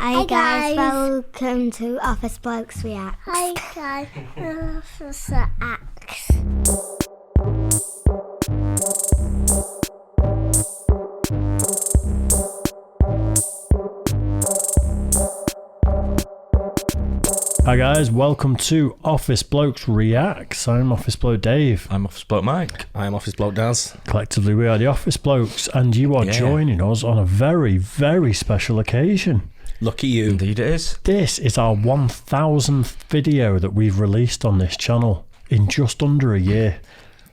Hi guys, welcome to Office Blokes Reacts. Hi guys, Office Reacts. Hi guys, welcome to Office Blokes Reacts. I'm Office Bloke Dave. I'm Office Bloke Mike. I'm Office Bloke Daz. Collectively we are the Office Blokes, and you are joining us on a very, very special occasion. Lucky you. Indeed it is. This is our 1000th video that we've released on this channel in just under a year.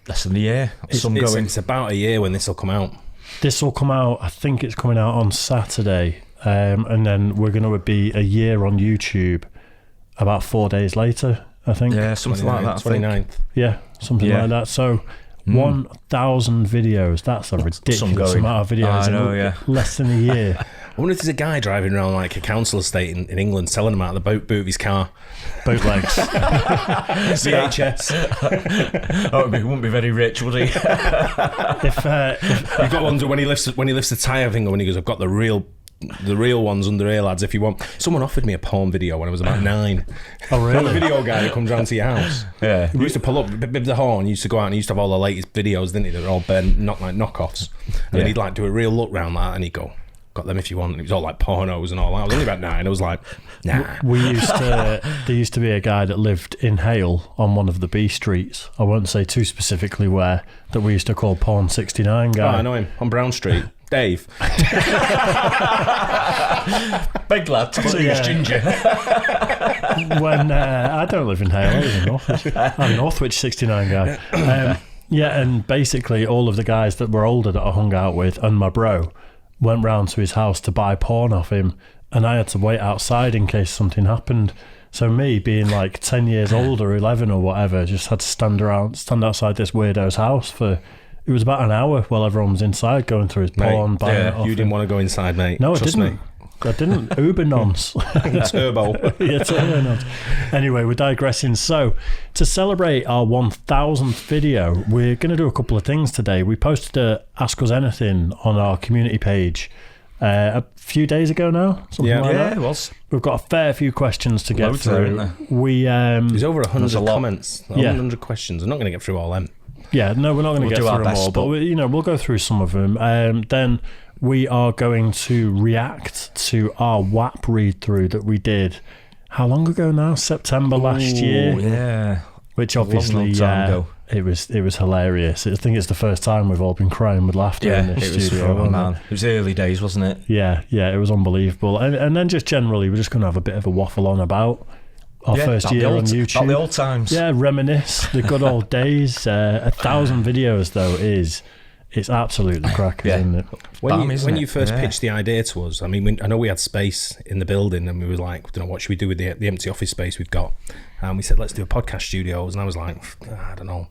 Less than a year. It's about a year when this will come out. This will come out, I think it's coming out on Saturday, and then we're going to be a year on YouTube about 4 days later, I think. Yeah, something like that. 29th. Yeah, something like that. So 1,000 videos. That's a ridiculous amount of videos. I know, yeah. Less than a year. I wonder if there's a guy driving around like a council estate in England selling them out of the boot of his car. Bootlegs. VHS. Oh, he wouldn't be very rich, would he? If You've got ones when he lifts the tyre thing, when he goes, I've got the real ones under here, lads, if you want. Someone offered me a porn video when I was about 9. Oh, really? A video guy that comes round to your house. Yeah. He used to pull up, bib the horn, he used to go out and he used to have all the latest videos, didn't he? They were all knockoffs. And then he'd like do a real look round that and he'd go, got them if you want. And it was all like pornos and all that. I was only about 9. I was like, nah. there used to be a guy that lived in Hale on one of the B streets. I won't say too specifically where, that we used to call Porn 69 guy. Oh, I know him. On Brown Street. Dave. Big lad, he's ginger. When I don't live in Hale, I live in Northwich. I'm Northwich 69 guy. Yeah, and basically all of the guys that were older that I hung out with and my bro went round to his house to buy porn off him, and I had to wait outside in case something happened. So me, being like 10 years older, 11 or whatever, just had to stand outside this weirdo's house for... It was about an hour while everyone was inside going through his porn, buying it off you didn't want to go inside, mate. No, Trust I didn't. Me. I didn't. Uber nonce. Turbo. Yeah, turbo nonce. Anyway, we're digressing. So, to celebrate our 1000th video, we're going to do a couple of things today. We posted a Ask Us Anything on our community page a few days ago now. Something like that. It was. We've got a fair few questions to get Loads through. there, There's over 100 comments, 100 questions. I'm not going to get through all them. Yeah, no, we're not going to get through them all, but we'll go through some of them. Then we are going to react to our WAP read-through that we did. How long ago now? September last year. Yeah. Which obviously, it was hilarious. I think it's the first time we've all been crying with laughter in this studio. It was early days, wasn't it? Yeah, it was unbelievable. And then just generally, we're just going to have a bit of a waffle on about our first year on YouTube. About the old times. Yeah, reminisce the good old days. 1,000 videos though it's absolutely crackers, isn't it? When you first pitched the idea to us, I mean, I know we had space in the building and we were like, I don't know, what should we do with the empty office space we've got? And we said, let's do a podcast studios. And I was like, I don't know.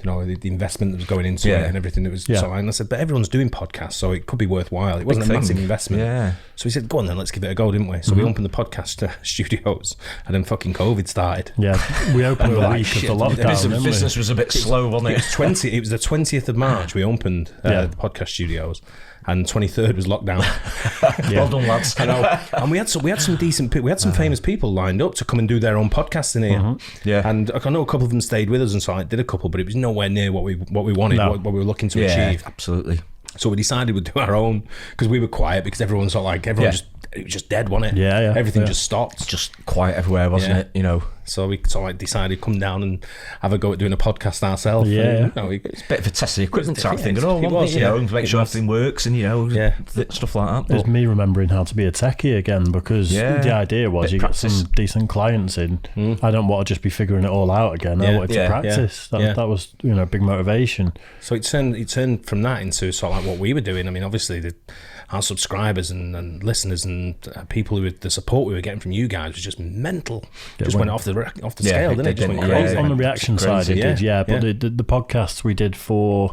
The investment that was going into it and everything that was so. And I said, but everyone's doing podcasts, so it could be worthwhile. It wasn't a massive investment. Yeah. So we said, go on then, let's give it a go, didn't we? So we opened the podcast studios, and then fucking COVID started. Yeah, we opened the week of the lockdown. The business was a bit slow, wasn't it? It was the 20th of March we opened the podcast studios, and 23rd was lockdown. Well done, lads. I know. And we had some decent people. We had some famous people lined up to come and do their own podcasts in here. Yeah. And I know a couple of them stayed with us, and so I did a couple, but it was nowhere near what we wanted, what we were looking to achieve. Absolutely. So we decided we'd do our own, because we were quiet, because everyone it was just dead, wasn't it? Yeah. Everything just stopped. Just quiet everywhere, wasn't it? So we decided to come down and have a go at doing a podcast ourselves. Yeah. It's a bit of a test of the equipment type thing. It was, to make sure everything works and, stuff like that. It's me remembering how to be a techie again, because the idea was you get some decent clients in. I don't want to just be figuring it all out again. I wanted to practice. That was, big motivation. So it turned from that into sort of like what we were doing. I mean, obviously our subscribers and listeners and people the support we were getting from you guys was just mental. Just went off the scale, didn't it? Just went crazy. On the reaction side, it did, but the podcasts we did for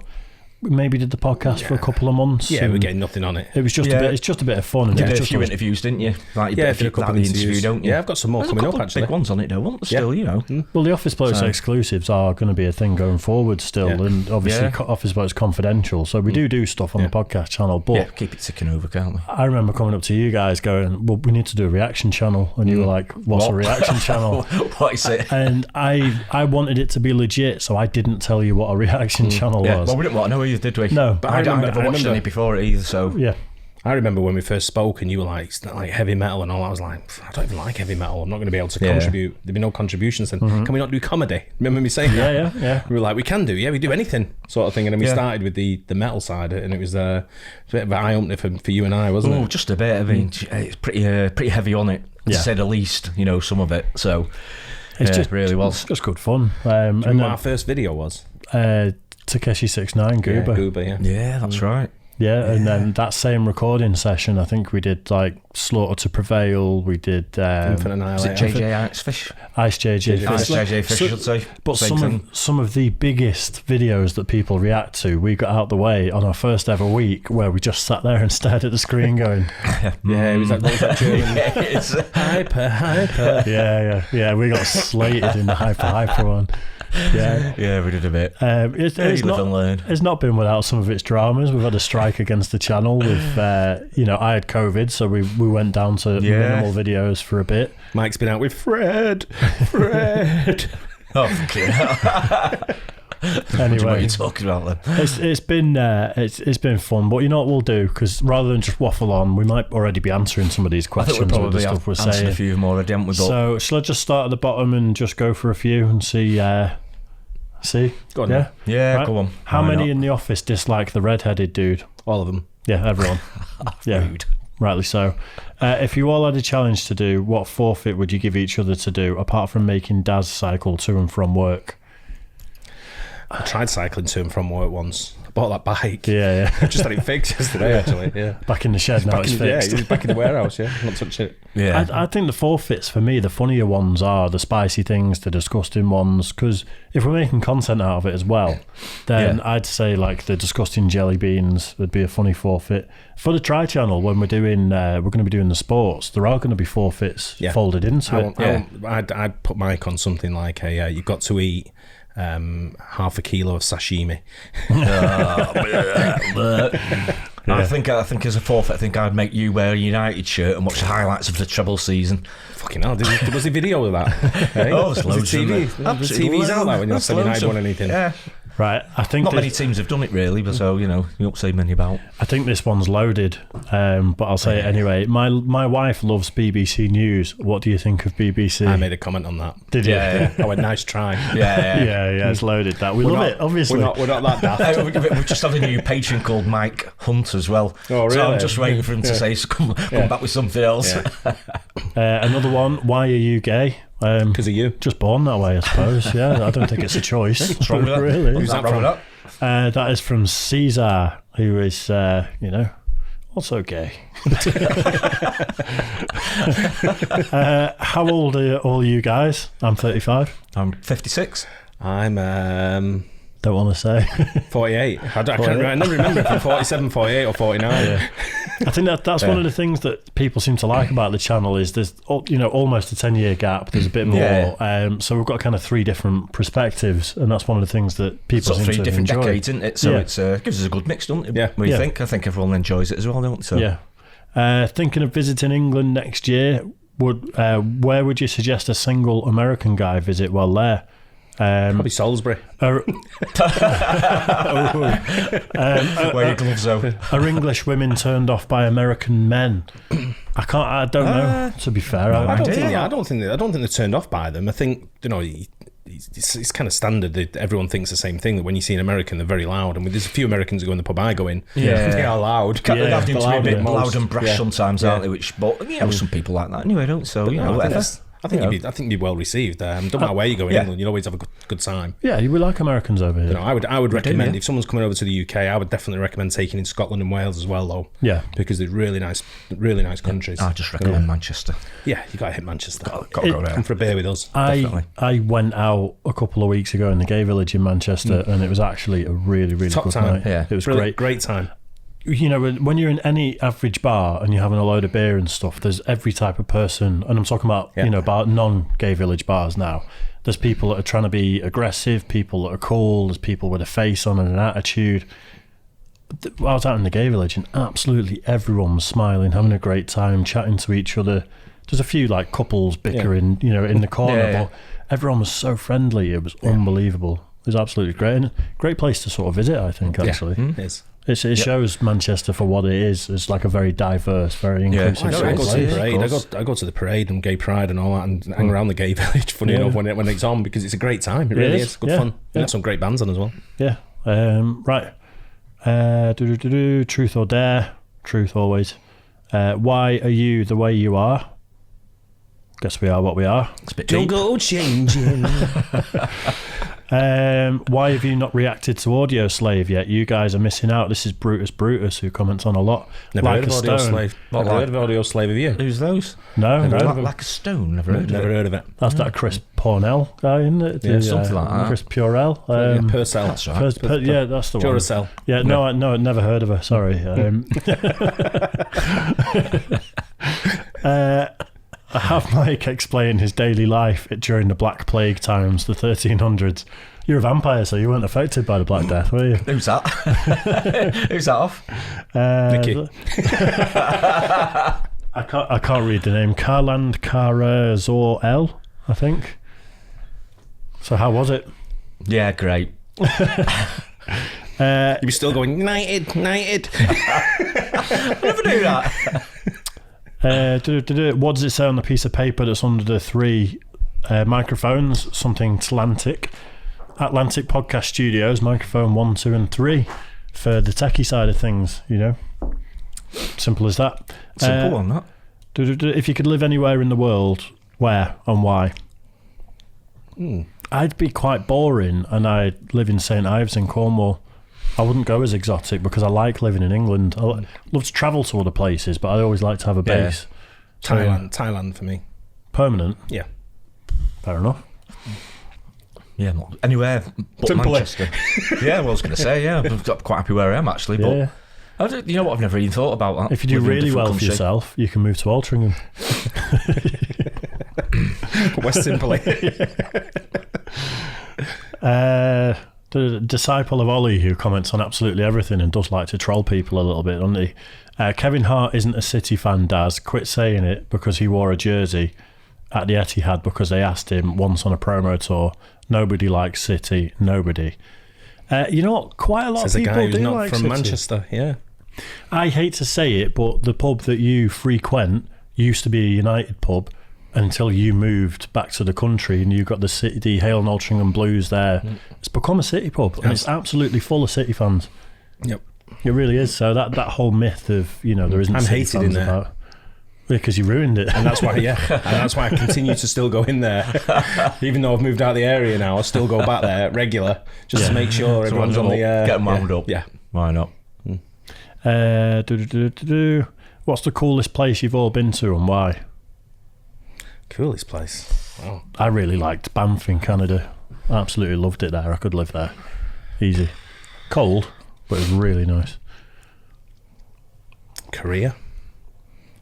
maybe did the podcast for a couple of months. Yeah, we're getting nothing on it. It was just a bit. It's just a bit of fun. And You it did was a few just interviews, didn't you? Like, Yeah, I did a couple of interviews. don't you? Yeah, I've got some more There's a coming couple up, of actually. big ones on it, though, weren't there? Still, you know. Well, the Office Blokes So- exclusives are going to be a thing going forward still, Yeah. and obviously Yeah. Office Blokes confidential. So we do stuff on the podcast channel. But Yeah, keep it ticking over, can't we? I remember coming up to you guys going, "Well, we need to do a reaction channel," and you were like, "What's a What? reaction channel?" What is it? And I wanted it to be legit, so I didn't tell you what a reaction channel Yeah, was. well, we didn't want to know either, did we? No. But I never watched any before it either, so... Yeah. Oh. I remember when we first spoke and you were like, it's not like heavy metal and all. I was like, I don't even like heavy metal. I'm not going to be able to contribute. There'd be no contributions. And can we not do comedy? Remember me saying that? Yeah. We were like, we can do. Yeah, we do anything sort of thing. And then we started with the metal side, and it was a bit of an eye opener for you and I, wasn't Oh, it? just a bit. I mean, it's pretty heavy on it, to Yeah. say the least. You know, some of it. So It's just really was. It's just good fun. And And what our first video was? Takeshi 69 Goober. Goober, yeah. Yeah, that's right. Yeah, and then that same recording session, I think we did like Slaughter to Prevail. We did Infinite Is it Annihilator. JJ Axefish? Ice JJ. Ice Fish. JJ Fish, I should say. But Same thing. some of the biggest videos that people react to, we got out the way on our first ever week where we just sat there and stared at the screen going, Yeah, it was like, what was that German? It's- hyper. yeah, we got slated in the hyper one. Yeah. yeah, we did a bit. It's live and learn. It's not been without some of its dramas. We've had a strike against the channel with, I had COVID, so we went down to minimal videos for a bit. Mike's been out with Fred. Oh, fucking hell. What are Anyway, you talking about then? it's been fun, but you know what we'll do? Because rather than just waffle on, we might already be answering some of these I questions think we with the probably stuff we're answered saying. a few more already, haven't we? But So shall I just start at the bottom and just go for a few and see? See? Go on, Yeah. yeah, Right. go on. How Why many not? in the office dislike the red-headed dude? All of them. Yeah, everyone. Yeah, Rude. rightly so. If you all had a challenge to do, what forfeit would you give each other to do, apart from making Daz cycle to and from work? I tried cycling to and from work once. I bought that bike. Yeah. I just had it fixed yesterday, actually. Yeah. Back in the shed now, it's fixed. Yeah, back in the warehouse, yeah. Not touching it. Yeah. I think the forfeits for me, the funnier ones are the spicy things, the disgusting ones. Because if we're making content out of it as well, then I'd say like the disgusting jelly beans would be a funny forfeit. For the Try channel, when we're doing, we're going to be doing the sports. There are going to be forfeits folded into it. I'd put Mike on something like you've got to eat half a kilo of sashimi. I think as a forfeit, I think I'd make you wear a United shirt and watch the highlights of the treble season. Fucking hell, there was a video of that. Hey? Oh, there's loads TV. of them. The TV's out there when you're There's saying loads United of- won anything. Yeah. Right, I think Not this, many teams have done it really, but so, you won't say many about. I think this one's loaded, but I'll say it anyway. My wife loves BBC News. What do you think of BBC? I made a comment on that. Did you? Yeah. I went, nice try. Yeah, it's loaded. That we love it, obviously. We're not that daft. We've just had a new patron called Mike Hunt as well. Oh, So I'm really? just waiting for him to say, come back with something else. Yeah. Another one. Why are you gay? Because of you. Just born that way, I suppose. Yeah, I don't think it's a choice. What's wrong with that? Really? What's that wrong with that? That is from Caesar, who is, also gay. How old are all you guys? I'm 35. I'm 56. I'm Don't want to say. 48. I never remember if I'm 47, 48 or 49. I think that's one of the things that people seem to like about the channel is there's almost a 10-year gap. There's a bit more. Yeah. So we've got kind of three different perspectives, and that's one of the things that people Sort of seem three to different enjoy. decades, isn't it? So Yeah. it's gives us a good mix, doesn't it? Yeah. What do you Yeah. think? I think everyone enjoys it as well, don't they? So Yeah. Thinking of visiting England next year, where would you suggest a single American guy visit while there? Probably Salisbury. wear your gloves though. Are English women turned off by American men? I don't know. To be fair, I don't think they're turned off by them. I think it's kind of standard that everyone thinks the same thing, that when you see an American, they're very loud. And there's a few Americans who go in the pub I go in. Yeah. They are loud. They have to be a bit most. loud and brash Yeah. sometimes, aren't they? Some people like that anyway, don't they? So I think whatever. I think you'd be well received. Don't matter where you go in England, you'll always have a good time. Yeah, we like Americans over here. I would recommend if someone's coming over to the UK, I would definitely recommend taking in Scotland and Wales as well, though. Yeah, because they're really nice countries. I just recommend Manchester. Yeah, you got to hit Manchester. Got to go there. Come for a beer with us. I went out a couple of weeks ago in the gay village in Manchester, and it was actually a really, really Top good time. night. Yeah, it was great time. You know, when you're in any average bar and you're having a load of beer and stuff, there's every type of person, and I'm talking about, about non-gay village bars now. There's people that are trying to be aggressive, people that are cool, there's people with a face on and an attitude. I was out in the gay village and absolutely everyone was smiling, having a great time, chatting to each other. There's a few like couples bickering, in the corner, but everyone was so friendly. It was unbelievable. It was absolutely great. And great place to sort of visit, I think, actually. Yeah, it is. It shows Manchester for what it is. It's like a very diverse, very inclusive I go to the parade. I go to the parade and gay pride and all that, and hang around the gay village. Funny enough, when it's on, because it's a great time. It really is good fun. Yeah. Some great bands on as well. Yeah. Right. Truth or dare? Truth always. Why are you the way you are? Guess we are what we are. It's a bit Don't deep. go changing. Why have you not reacted to Audio Slave yet? You guys are missing out. This is Brutus who comments on a lot. Never like heard of a Audio stone. Slave. Never heard of Audio Slave, have you? Who's those? No, Like a stone. Never heard of it. That's that Chris Pornell guy, isn't it? Yeah, something like that. Chris Purell. Purcell. That's right. Yeah, that's the one. Duracell. Yeah, no, I'd never heard of her. Sorry. I have Mike explain his daily life during the Black Plague times, the 1300s. You're a vampire, so you weren't affected by the Black Death, were you? Who's that? Who's that off? Nicky. I can't read the name. Karland Kara Zor El, I think. So how was it? Yeah, great. You'd be still going, United. I never do that. What does it say on the piece of paper that's under the three microphones? Something Atlantic Podcast Studios, microphone 1, 2 and 3 for the techie side of things, simple as that. Simple on that. If you could live anywhere in the world, where and why? I'd be quite boring, and I'd live in St Ives in Cornwall. I wouldn't go as exotic because I like living in England. I love to travel to other places, but I always like to have a base. Thailand for me. Permanent? Yeah. Fair enough. Yeah, anywhere but Simple. Manchester. Yeah, well, I was going to say, I'm quite happy where I am, actually. But you know what? I've never even thought about that. If you do really well for yourself, you can move to Altrincham. West Simply. The disciple of Ollie who comments on absolutely everything and does like to troll people a little bit, doesn't he? Kevin Hart isn't a City fan, Daz. Quit saying it because he wore a jersey at the Etihad because they asked him once on a promo tour. Nobody likes City. Nobody. You know what? Quite a lot of people guy who's do not like from City. Manchester. Yeah. I hate to say it, but the pub that you frequent used to be a United pub until you moved back to the country and you got the City, the Hale and Altrincham Blues there. It's become a City pub and it's absolutely full of City fans. Yep. It really is. So that whole myth of, there isn't I'm City hated fans in there. about. Because you ruined it. And that's why, and that's why I continue to still go in there. Even though I've moved out of the area now, I still go back there regular just to make sure everyone's on the... Get them wound up. Yeah. Why not? What's the coolest place you've all been to and why? Coolest place. Wow. I really liked Banff in Canada. Absolutely loved it there. I could live there. Easy. Cold, but it was really nice. Korea.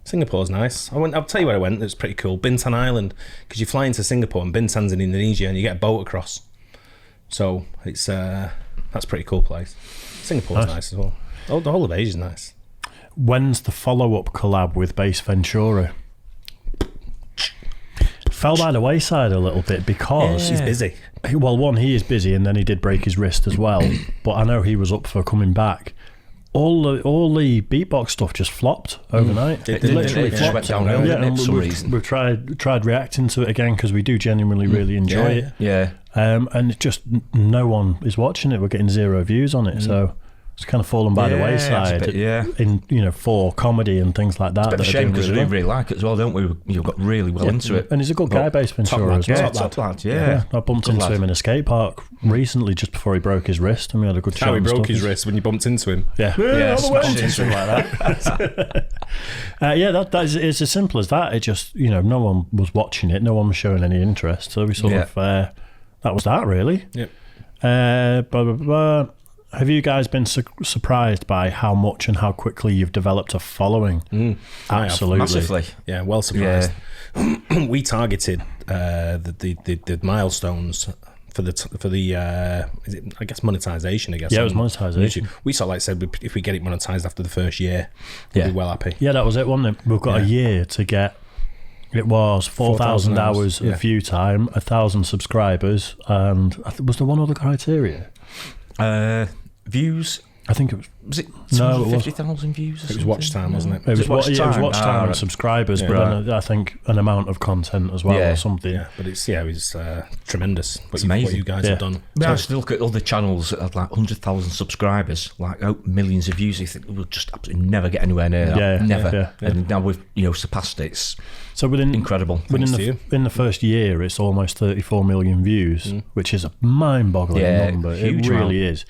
Singapore's nice. I'll tell you where I went. It's pretty cool. Bintan Island, because you fly into Singapore and Bintan's in Indonesia, and you get a boat across. So it's that's a pretty cool place. Singapore's nice as well. The whole of Asia's nice. When's the follow-up collab with Base Ventura? Fell by the wayside a little bit because he's busy. Well, one, he is busy, and then he did break his wrist as well. But I know he was up for coming back. All the beatbox stuff just flopped overnight. It literally just went flopped. downhill, Yeah, didn't it, and for some we've reason. tried reacting to it again because we do genuinely really enjoy it. Yeah. And it just no one is watching it. We're getting 0 views on it. So It's kind of fallen by the Yeah, wayside. it's a bit, yeah. In for comedy and things like that. It's a bit of a shame because we really like it as well, don't we? You've got really well into it. And he's a good guy, Base Ventura as well. Yeah, top lad, yeah. I bumped into him in a skate park recently, just before he broke his wrist, and we had a good chat. How he and broke stuff. his wrist when you bumped into him. Yeah, bumped into him like that. That is, it's as simple as that. It just, no one was watching it, no one was showing any interest, so we sort of that was that really. Yep. Have you guys been surprised by how much and how quickly you've developed a following? Absolutely, Massively. Yeah, well surprised. Yeah. We targeted the milestones for the is it, I guess monetization. I guess it was monetization. We sort of like said if we get it monetized after the first year, we'll be well happy. Yeah, that was it, wasn't it? We've got a year to get. It was 4,000 hours of view time, 1,000 subscribers, and was there one other criteria? Views. I think it was. Was it No, it 50,000 views? Or It was watch time, wasn't it? It was watch time. It was watch time and right. subscribers, Yeah. but then I think an amount of content as well, or something. Yeah, but it was tremendous. It's amazing. What you guys have done. I used to look at other channels that had like 100,000 subscribers, like millions of views. You think we'll just absolutely never get anywhere near that. Never. Yeah. And now we've surpassed it. It's So incredible. In the first year, it's almost 34 million views, which is a mind-boggling number. Huge it really is.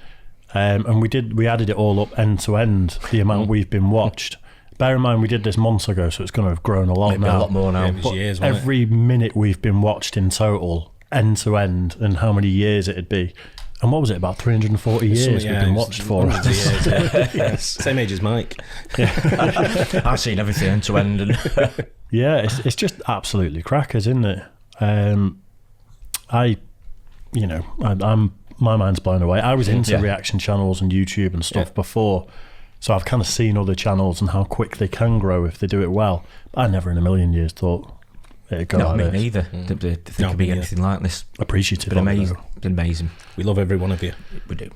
And we added it all up end to end, the amount we've been watched. Bear in mind, we did this months ago, so it's going to have grown a lot Maybe now. a lot more now. Yeah, it was years, wasn't it? Every minute we've been watched in total, end to end, and how many years it'd be. And what was it, about 340 years we've been watched for? Years, yes. Same age as Mike. I've seen everything end to end. And Yeah, it's just absolutely crackers, isn't it? I'm my mind's blown away. I was into reaction channels and YouTube and stuff before, so I've kind of seen other channels and how quick they can grow if they do it well. But I never in a million years thought it'd go like me this. neither. Didn't think it'd be anything like this. Appreciative. Been of it, amazing. though. Been amazing. We love every one of you. We do.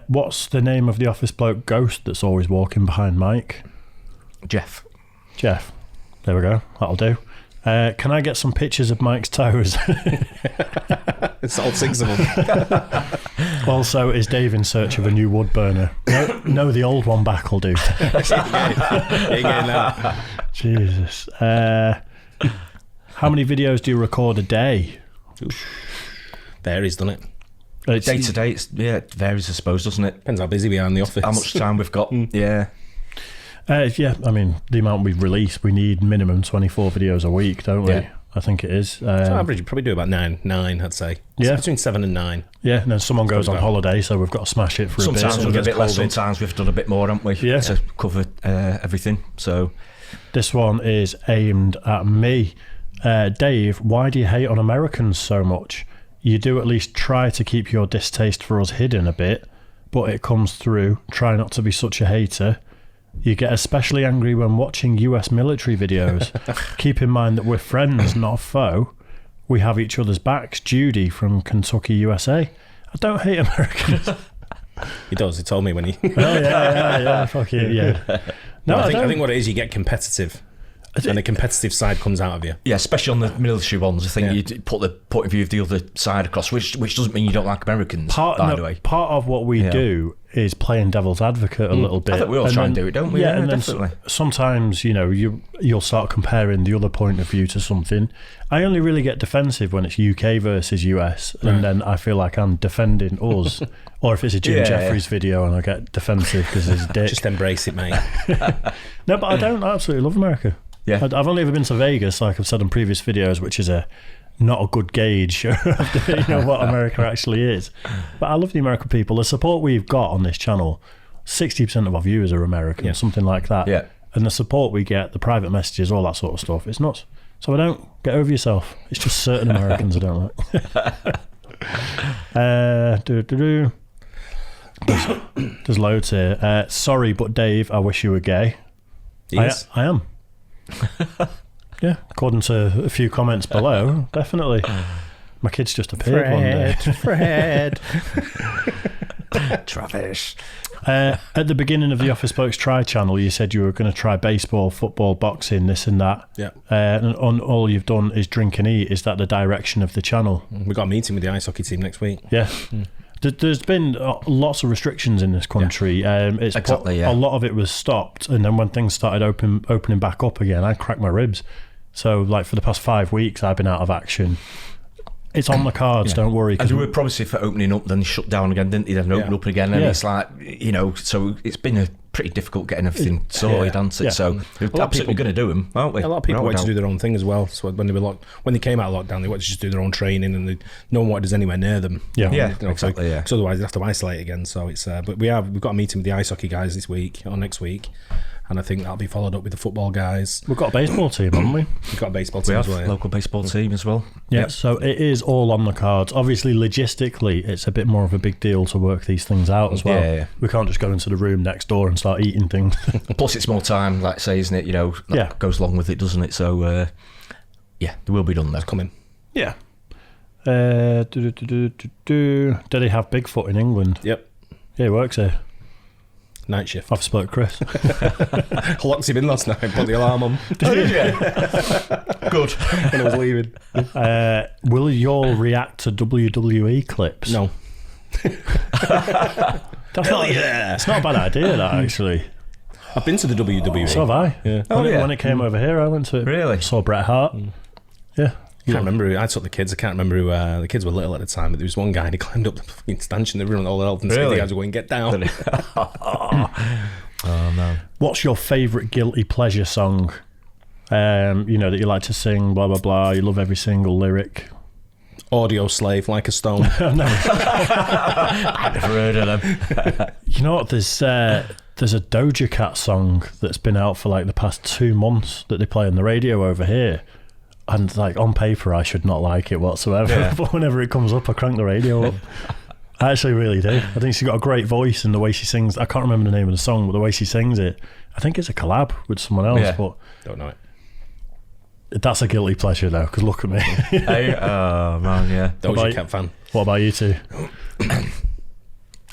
What's the name of the office bloke ghost that's always walking behind Mike? Jeff. There we go. That'll do. Can I get some pictures of Mike's toes? It's all 6 of them. Also, is Dave in search of a new wood burner? No, the old one back will do. Jesus. How many videos do you record a day? Varies, doesn't it? Day to day, it varies, I suppose, doesn't it? Depends how busy we are in the office. How much time we've got. Yeah. I mean, the amount we've released, we need minimum 24 videos a week, don't we? Yeah. I think it is. So average, you probably do about nine, I'd say. Yeah. It's between 7 and 9. Yeah, and then someone goes on about- holiday, so we've got to smash it for a bit. Sometimes we've done a bit less, COVID. sometimes we've done a bit more, haven't we? Yeah. To cover everything. So This one is aimed at me. Dave, why do you hate on Americans so much? You do at least try to keep your distaste for us hidden a bit, but it comes through. Try not to be such a hater. You get especially angry when watching US military videos. Keep in mind that we're friends, not a foe. We have each other's backs. Judy from Kentucky, USA. I don't hate Americans. He does. He told me when he... yeah. Fuck it, yeah. No, I don't. think what it is, you get competitive. And the competitive side comes out of you. yeah, especially on the military ones, I think you put the point of view of the other side across, which doesn't mean you don't like Americans. By the way, Part of what we do is playing devil's advocate a little bit. I think we all And try and then- do it, don't we? Yeah, Yeah, and then definitely. sometimes you'll start comparing the other point of view to something. I only really get defensive when it's UK versus US, and then I feel like I'm defending us. Or if it's a Jim Jeffries video and I get defensive because he's a dick. Just embrace it, mate. No, but I don't. I absolutely love America. Yeah. I've only ever been to Vegas, like I've said in previous videos, which is not a good gauge of what America actually is. But I love the American people. The support we've got on this channel, 60% of our viewers are American, something like that. Yeah. And the support we get, the private messages, all that sort of stuff, it's nuts. So I don't get over yourself. It's just certain Americans I don't like. There's loads here. Sorry, but Dave, I wish you were gay. I am. Yeah, according to a few comments below, definitely. My kid's just appeared one day. Fred. Travis. At the beginning of the Office Blokes Try channel, you said you were going to try baseball, football, boxing, this and that. Yeah. And all you've done is drink and eat. Is that the direction of the channel? We've got a meeting with the ice hockey team next week. Yeah. There's been lots of restrictions in this country. It's Exactly, yeah. A lot of it was stopped, and then when things started opening back up again, I cracked my ribs. So, like, for the past 5 weeks, I've been out of action. It's on the cards, don't worry. And they were promising for opening up, then shut down again, didn't they? Then open up again, and it's like, you know, so it's been pretty difficult getting everything sorted, hasn't it? Yeah. So we're absolutely going to do them, aren't we? A lot of people wanted to do their own thing as well. So when they came out of lockdown, they wanted to just do their own training, and no one wanted us anywhere near them. Yeah, exactly. Because otherwise they'd have to isolate again. So it's but we've got a meeting with the ice hockey guys this week or next week, and I think that'll be followed up with the football guys. We've got a baseball team, haven't we? We've got a baseball team We as have well. local baseball team as well. Yeah, so it is all on the cards. Obviously, logistically, it's a bit more of a big deal to work these things out as well. Yeah. We can't just go into the room next door and start eating things. Plus, it's more time, like I say, isn't it? You know, that goes along with it, doesn't it? So, they will be done there. Coming. Yeah. Do they have Bigfoot in England? Yep. Yeah, he works here. Night shift. I've spoke Chris. Locked him in last night. Put the alarm on. Did you? Good. When I was leaving. Will you all react to WWE clips? No. It's not a bad idea, that, actually. I've been to the WWE. So have I. Yeah. When it came over here, I went to it. Really? Saw Bret Hart. Yeah. I can't remember who. I took the kids. I can't remember who. The kids were little at the time, but there was one guy and he climbed up the fucking stanchion. Everyone, all the health and safety guys were going, get down. Oh, man. What's your favourite guilty pleasure song? That you like to sing, blah, blah, blah. You love every single lyric. Audio Slave, Like a Stone. I've never heard of them. You know what? There's a Doja Cat song that's been out for like the past 2 months that they play on the radio over here. And like on paper, I should not like it whatsoever. Yeah. But whenever it comes up, I crank the radio up. I actually really do. I think she's got a great voice, and the way she sings, I can't remember the name of the song, but the way she sings it, I think it's a collab with someone else. But don't know it. That's a guilty pleasure though, because look at me. Hey, oh man, yeah. Doja Cat fan. What about you two?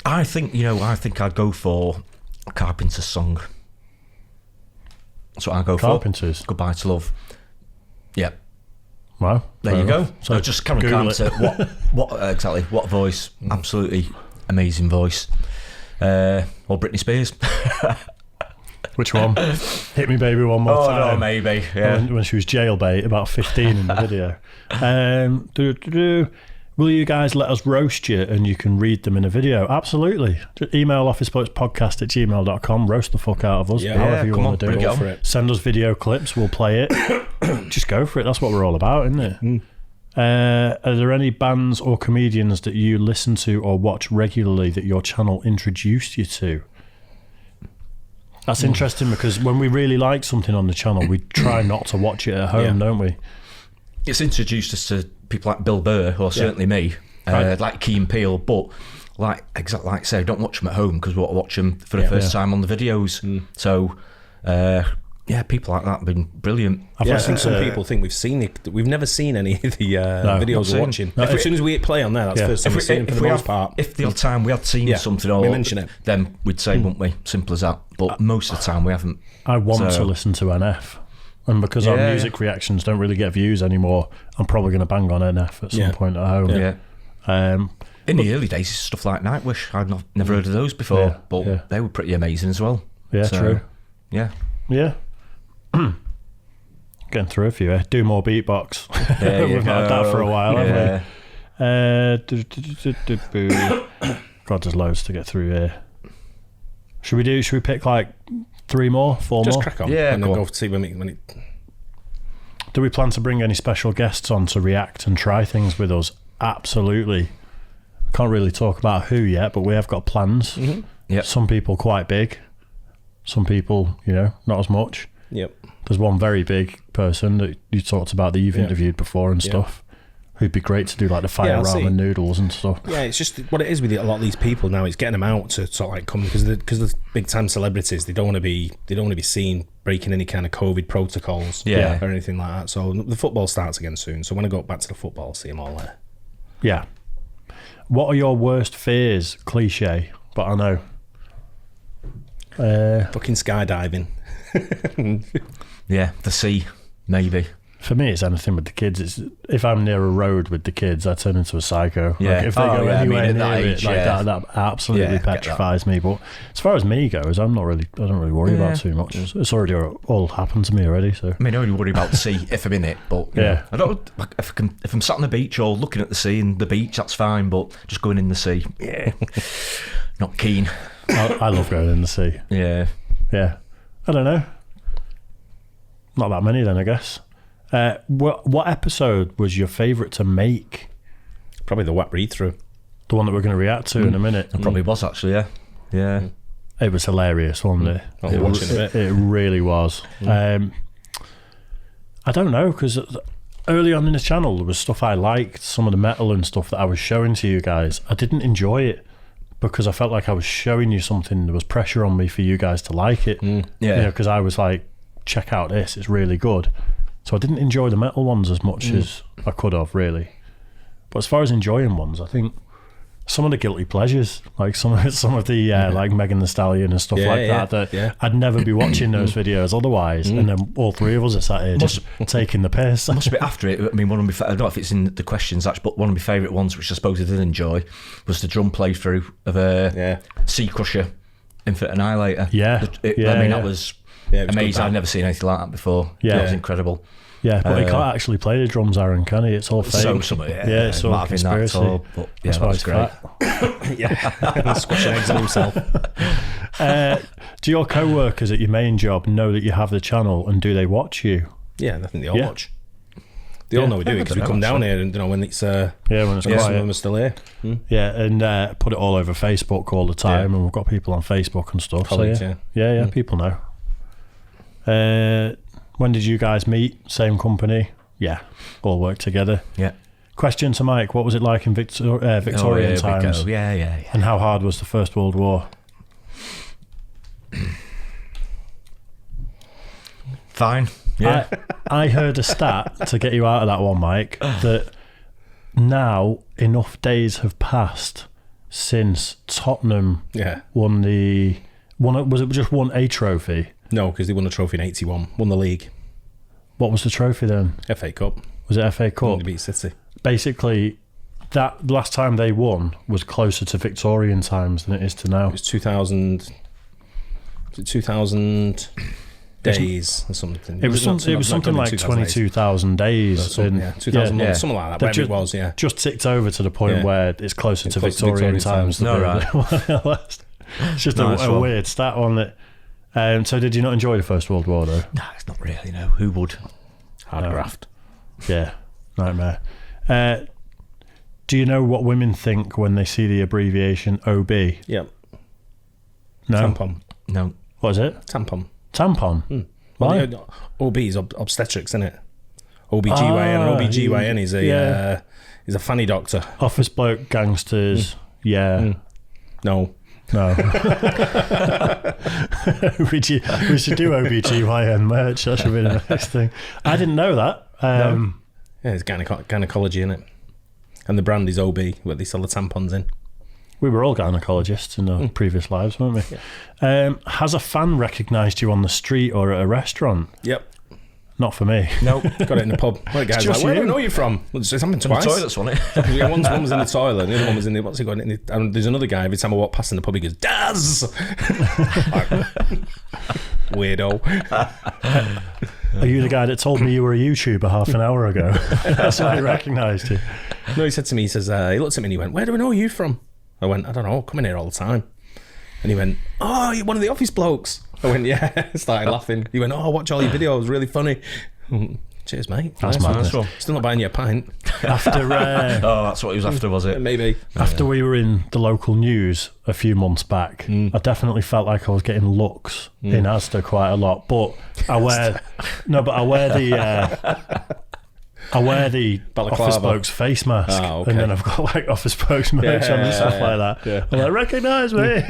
I think I'd go for a Carpenter's song. That's what I go Carpenters. for. Goodbye to Love. Yeah. Wow. There you enough. go. So just Karen Google Carpenter. What exactly? What voice? Absolutely amazing voice. Or Britney Spears. Which one? Hit me, baby, one more time. Oh no, maybe. Yeah. When she was jailbait, about 15 in the video. Will you guys let us roast you and you can read them in a video? Absolutely. Just email officeblokes@gmail.com. Roast the fuck out of us. However you want to do it. Send us video clips. We'll play it. Just go for it. That's what we're all about, isn't it? Are there any bands or comedians that you listen to or watch regularly that your channel introduced you to? That's interesting, because when we really like something on the channel, we try not to watch it at home, don't we? It's introduced us to people like Bill Burr, or certainly me, like Key and Peele, but like I say, don't watch them at home because we want to watch them for the first time on the videos. So, people like that have been brilliant. I think some people think we've seen it. We've never seen any of the videos we're watching. As soon as we hit play on there, that's the first time we've seen them for the most part. If the odd time we had seen something, or we mention it, then we'd say, wouldn't we? Simple as that. But most of the time we haven't. I want to listen to NF. And because our music reactions don't really get views anymore, I'm probably going to bang on NF at some point at home. In the early days, stuff like Nightwish, I'd never heard of those before, but they were pretty amazing as well. Yeah, so, true. Yeah. Getting through a few. Do more beatbox. We've not had that for a while, have we? God, there's loads to get through here. Should we pick like 3 more, 4 more? Just crack on. Yeah, and then go see when it. Do we plan to bring any special guests on to react and try things with us? Absolutely. Can't really talk about who yet, but we have got plans. Yep. Some people quite big. Some people, not as much. Yep. There's one very big person that you talked about that you've interviewed before and stuff, who'd be great to do like the fire ramen noodles and stuff. Yeah, it's just what it is with a lot of these people now. It's getting them out to sort of like come because the big time celebrities. They don't want to be seen breaking any kind of COVID protocols or anything like that. So the football starts again soon. So when I go back to the football, I'll see them all there. Yeah. What are your worst fears? Cliche, but I know. Fucking skydiving. Yeah, the sea, maybe. For me, it's anything with the kids. It's if I'm near a road with the kids, I turn into a psycho. Yeah. Like, if they go anywhere at near that it, age, like yeah. that absolutely Yeah, I get petrifies me. But as far as me goes, I don't really worry about too much. It's already all happened to me already. So I mean, I only worry about the sea if I'm in it, but Yeah. I don't. Like, if I'm sat on the beach or looking at the sea and the beach, that's fine. But just going in the sea, not keen. I love going in the sea. Yeah. Yeah, I don't know. Not that many then, I guess. What episode was your favourite to make? Probably the WAP read-through. The one that we're going to react to in a minute. It probably was actually. Yeah. It was hilarious, wasn't it? I'll watch it in a bit. It really was. I don't know, because early on in the channel there was stuff I liked, some of the metal and stuff that I was showing to you guys. I didn't enjoy it because I felt like I was showing you something. There was pressure on me for you guys to like it. Yeah. Because I was like, check out this, it's really good. So I didn't enjoy the metal ones as much as I could have, really. But as far as enjoying ones, I think some of the guilty pleasures, like some of the like Megan Thee Stallion and stuff that I'd never be watching those videos otherwise. And then all three of us are sat here just taking the piss. Must be after it. I mean, one of my I don't know if it's in the questions actually, but one of my favourite ones, which I suppose I did enjoy, was the drum playthrough of Sea Crusher, Infinite Annihilator. Yeah. That was it was amazing. good, I've never seen anything like that before. Yeah. That was incredible. Yeah, but he can't actually play the drums, Aaron, can he? It's all fake. It's all might have been that conspiracy. at all, but yeah, That's that why was he's great. fat. Squashing eggs on himself. Do your co-workers at your main job know that you have the channel, and do they watch you? Yeah, I think they all Yeah. watch. They all know we do it because we come down here and when it's When it's some of quiet. them are still here. Yeah, and put it all over Facebook all the time, and we've got people on Facebook and stuff. Colleagues, so yeah, people know. When did you guys meet? Same company? Yeah, all work together. Yeah. Question to Mike: what was it like in Victorian times? Yeah. And how hard was the First World War? Fine. Yeah. I heard a stat to get you out of that one, Mike, that now enough days have passed since Tottenham won was it just won a trophy? No, because they won a trophy in '81, won the league. What was the trophy then? FA Cup. Was it FA Cup? They beat City. Basically, that last time they won was closer to Victorian times than it is to now. It was 2000. Was it 2000 days or something? It was something like 22,000 days. Something like that. Whatever it was, just ticked over to the point where it's closer to Victorian times. No, right. It's just a weird stat, wasn't it? So did you not enjoy the First World War though? No, it's not really. No, who would? Hard graft. Yeah, nightmare. Do you know what women think when they see the abbreviation OB? Yep. No. Tampon. No. What is it? Tampon. Tampon. Why? Well, OB is obstetrics, isn't it? OBGYN. And OBGYN is a fanny doctor. Office bloke gangsters. Yeah. No. No. we should do OBGYN merch. That should be the next thing. I didn't know that. No. Yeah, it's gynecology in it. And the brand is OB, where they sell the tampons in. We were all gynecologists in our previous lives, weren't we? Yeah. Has a fan recognised you on the street or at a restaurant? Yep. Not for me. No, got it in the pub. Well, the guy's like, where do I know you from? Well, it's happened twice. The toilets, wasn't it? Yeah, one was in the toilet, and the other one was in the, what's he got? And there's another guy, every time I walk past in the pub, he goes, Daz! Weirdo. Are you the guy that told me you were a YouTuber half an hour ago? That's why I recognised you. No, he said to me, he says, he looked at me and he went, where do I know you from? I went, I don't know, come in here all the time. And he went, oh, you're one of the office blokes. I went, yeah. Started laughing. He went, oh, I watch all your videos, really funny. Cheers, mate. That's madness. Still not buying you a pint. After that's what he was after, was it? Maybe. After we were in the local news a few months back, I definitely felt like I was getting looks in Asda quite a lot. But I wear the Balaclava. Office Blokes face mask, okay. and then I've got like Office Blokes merch on and stuff like that. Yeah. I'm like, recognise me.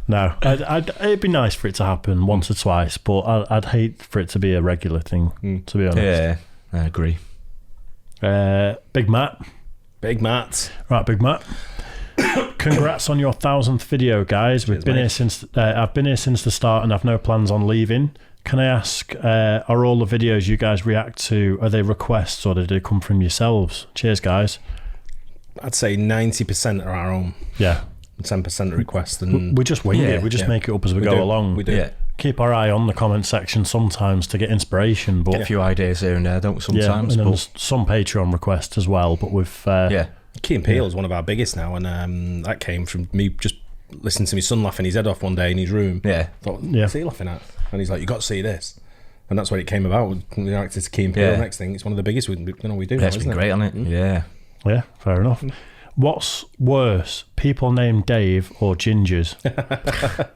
No, it'd be nice for it to happen once or twice, but I'd hate for it to be a regular thing, to be honest. Yeah, I agree. Big Matt. Big Matt. Right, Big Matt. Congrats on your 1000th video, guys. I've been here since the start, and I've no plans on leaving. Can I ask, are all the videos you guys react to, are they requests or did they come from yourselves? Cheers, guys. I'd say 90% are our own. Yeah. 10% are requests. And We just wing it. We just make it up as we go along. We do. Yeah. Keep our eye on the comment section sometimes to get inspiration. But Get a few ideas here and there, don't we, sometimes? and then there's some Patreon requests as well. But we've... Key and Peele is one of our biggest now. And that came from me just listening to my son laughing his head off one day in his room. Yeah. Thought, what's he laughing at? And he's like, you got to see this. And that's when it came about. We reacted to Key and Peele. Next thing, it's one of the biggest we do. Yeah, it's been great, hasn't it? Yeah. Yeah, fair enough. What's worse, people named Dave or gingers?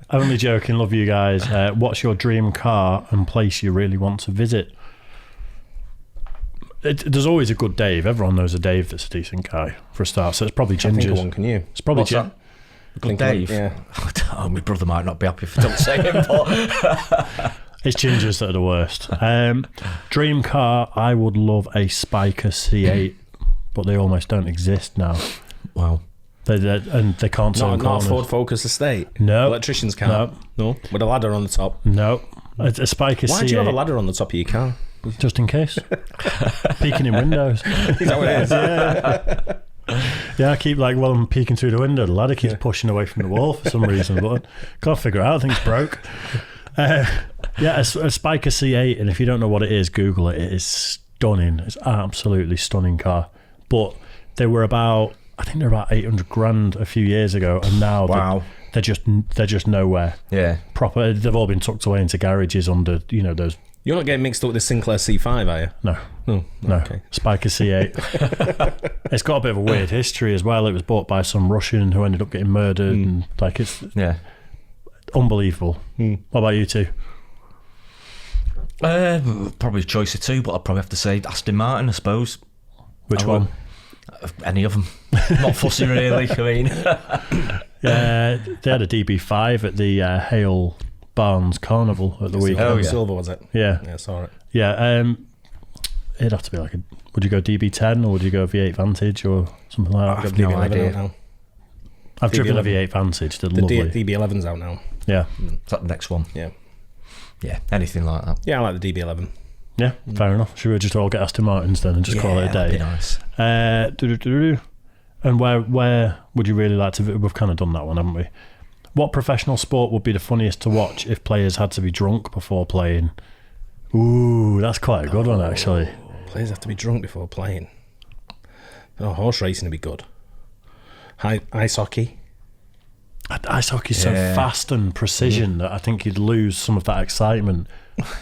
Only joking, love you guys. What's your dream car and place you really want to visit? There's always a good Dave. Everyone knows a Dave that's a decent guy for a start. So it's probably I think of gingers. one, can you? It's probably What's that? Good Dave. Yeah. Oh, my brother might not be happy if I don't say him, but It's gingers that are the worst. Dream car, I would love a Spiker C8, but they almost don't exist now. wow. And they can't turn Not a corners. Ford Focus Estate. No. Electricians can't. No. With a ladder on the top. No. A Spiker C8. Why do you have a ladder on the top of your car? Just in case. Peeking in windows. Is that what it is? Yeah, I keep while I'm peeking through the window, the ladder keeps pushing away from the wall for some reason, but I can't figure it out. I think it's broke. A Spiker C8, and if you don't know what it is, Google it. It is stunning. It's an absolutely stunning car. But they were about 800 grand a few years ago, and now they're just nowhere. Yeah. Proper. They've all been tucked away into garages under those. You're not getting mixed up with the Sinclair C5, are you? No. Okay. Spiker C8. It's got a bit of a weird history as well. It was bought by some Russian who ended up getting murdered, and it's unbelievable. What about you two? Probably a choice of two, but I'd probably have to say Aston Martin, I suppose. Which one? Any of them. Not fussy, really. I mean, Yeah, they had a DB5 at the Hale Barnes Carnival at the weekend. Oh, silver, was it? Yeah. Yeah, saw it. Yeah, it'd have to be would you go DB10 or would you go V8 Vantage or something like that? I've got no idea. now. I've driven a DB11. V8 Vantage, they're The lovely. DB11's out now. Yeah. is that the next one? Yeah. Yeah, anything like that. Yeah, I like the DB11. Yeah, fair enough. Should we just all get Aston Martins then and just call it a that'd day? be nice. And where would you really like to... We've kind of done that one, haven't we? What professional sport would be the funniest to watch if players had to be drunk before playing? Ooh, that's quite a good one, actually. Players have to be drunk before playing. Oh, horse racing would be good. Ice hockey. Ice hockey's so fast and precision that I think you'd lose some of that excitement.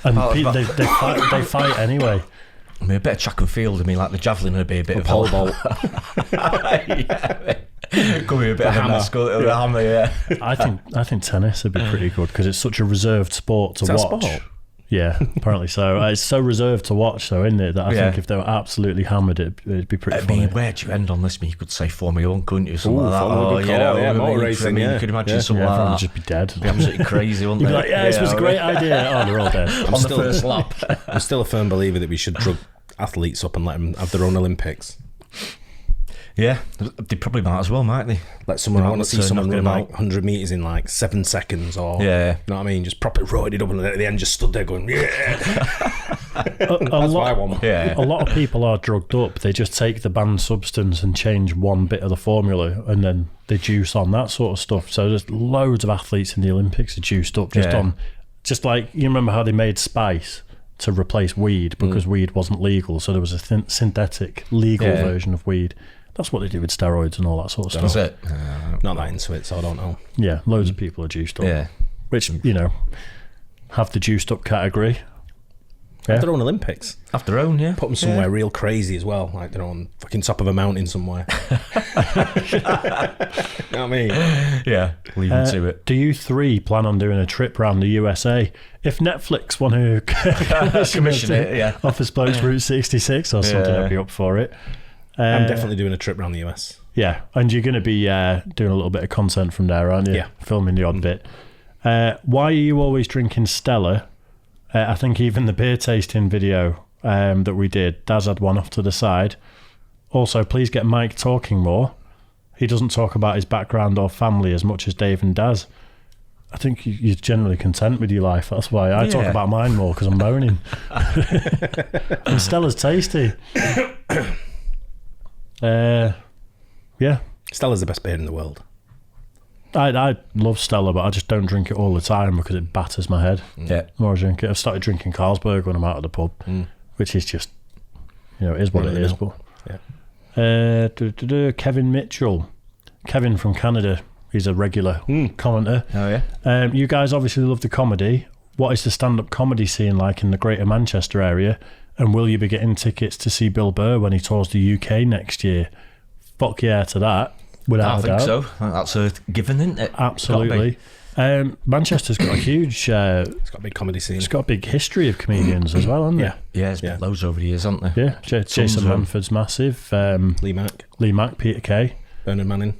And they fight anyway. I mean, a bit of track and field. I mean, like the javelin would be a bit of pole vault. Could be a bit of a hammer. Yeah. I think tennis would be pretty good because it's such a reserved sport to Is that watch. sport? Yeah, apparently so. It's so reserved to watch, though, isn't it? That I think if they were absolutely hammered, it'd be pretty I funny. mean, where do you end on this? You could say Formula 1, couldn't you? Something Ooh, like that. Formula 1, good call. Yeah, motor racing, I mean, yeah. you could imagine something Yeah, everyone like would that. just be dead. It'd be absolutely crazy, wouldn't You'd be it? like, this was a great idea. Oh, they're all dead. On the first lap. I'm still a firm believer that we should drug athletes up and let them have their own Olympics. Yeah, they probably might as well, might they? Like someone, I want to Let's see someone knock run them like out. 100 metres in like 7 seconds or, Yeah. you know what I mean? Just proper roided up and at the end just stood there going, yeah. A That's what I lot, want. Yeah. a lot of people are drugged up. They just take the banned substance and change one bit of the formula and then they juice on that sort of stuff. So there's loads of athletes in the Olympics are juiced up just like, you remember how they made spice to replace weed because weed wasn't legal. So there was a synthetic legal version of weed. That's what they do with steroids and all that sort of That's stuff. it. Not that into it, so I don't know. Yeah, loads of people are juiced up. Yeah. Which, have the juiced up category. Have their own Olympics. Have their own, yeah. Put them somewhere real crazy as well. Like they're on fucking top of a mountain somewhere. You know what I mean? Yeah. Leave them to it. Do you three plan on doing a trip around the USA? If Netflix want to Commission it, yeah. Office Blokes Route 66 or something, I'd be up for it. I'm definitely doing a trip around the US. Yeah, and you're going to be doing a little bit of content from there, aren't you? Yeah. Filming the odd bit. Why are you always drinking Stella? I think even the beer tasting video that we did, Daz had one off to the side. Also, please get Mike talking more. He doesn't talk about his background or family as much as Dave and Daz. I think you're generally content with your life. That's why I talk about mine more, because I'm moaning. And Stella's tasty. Yeah. Stella's the best beer in the world. I love Stella, but I just don't drink it all the time because it batters my head. Yeah. The more I drink it. I've started drinking Carlsberg when I'm out of the pub, which is just, it is what it is. But Kevin Mitchell. Kevin from Canada. He's a regular commenter. Oh, yeah. You guys obviously love the comedy. What is the stand-up comedy scene like in the Greater Manchester area? And will you be getting tickets to see Bill Burr when he tours the UK next year? Fuck yeah to that. Without a doubt. I think so. That's a given, isn't it? Absolutely. Manchester's got a huge... It's got a big comedy scene. It's got a big history of comedians as well, hasn't it? Yeah, there's been loads over the years, hasn't there? Yeah, Jason Manford's massive. Lee Mack, Peter Kay. Bernard Manning.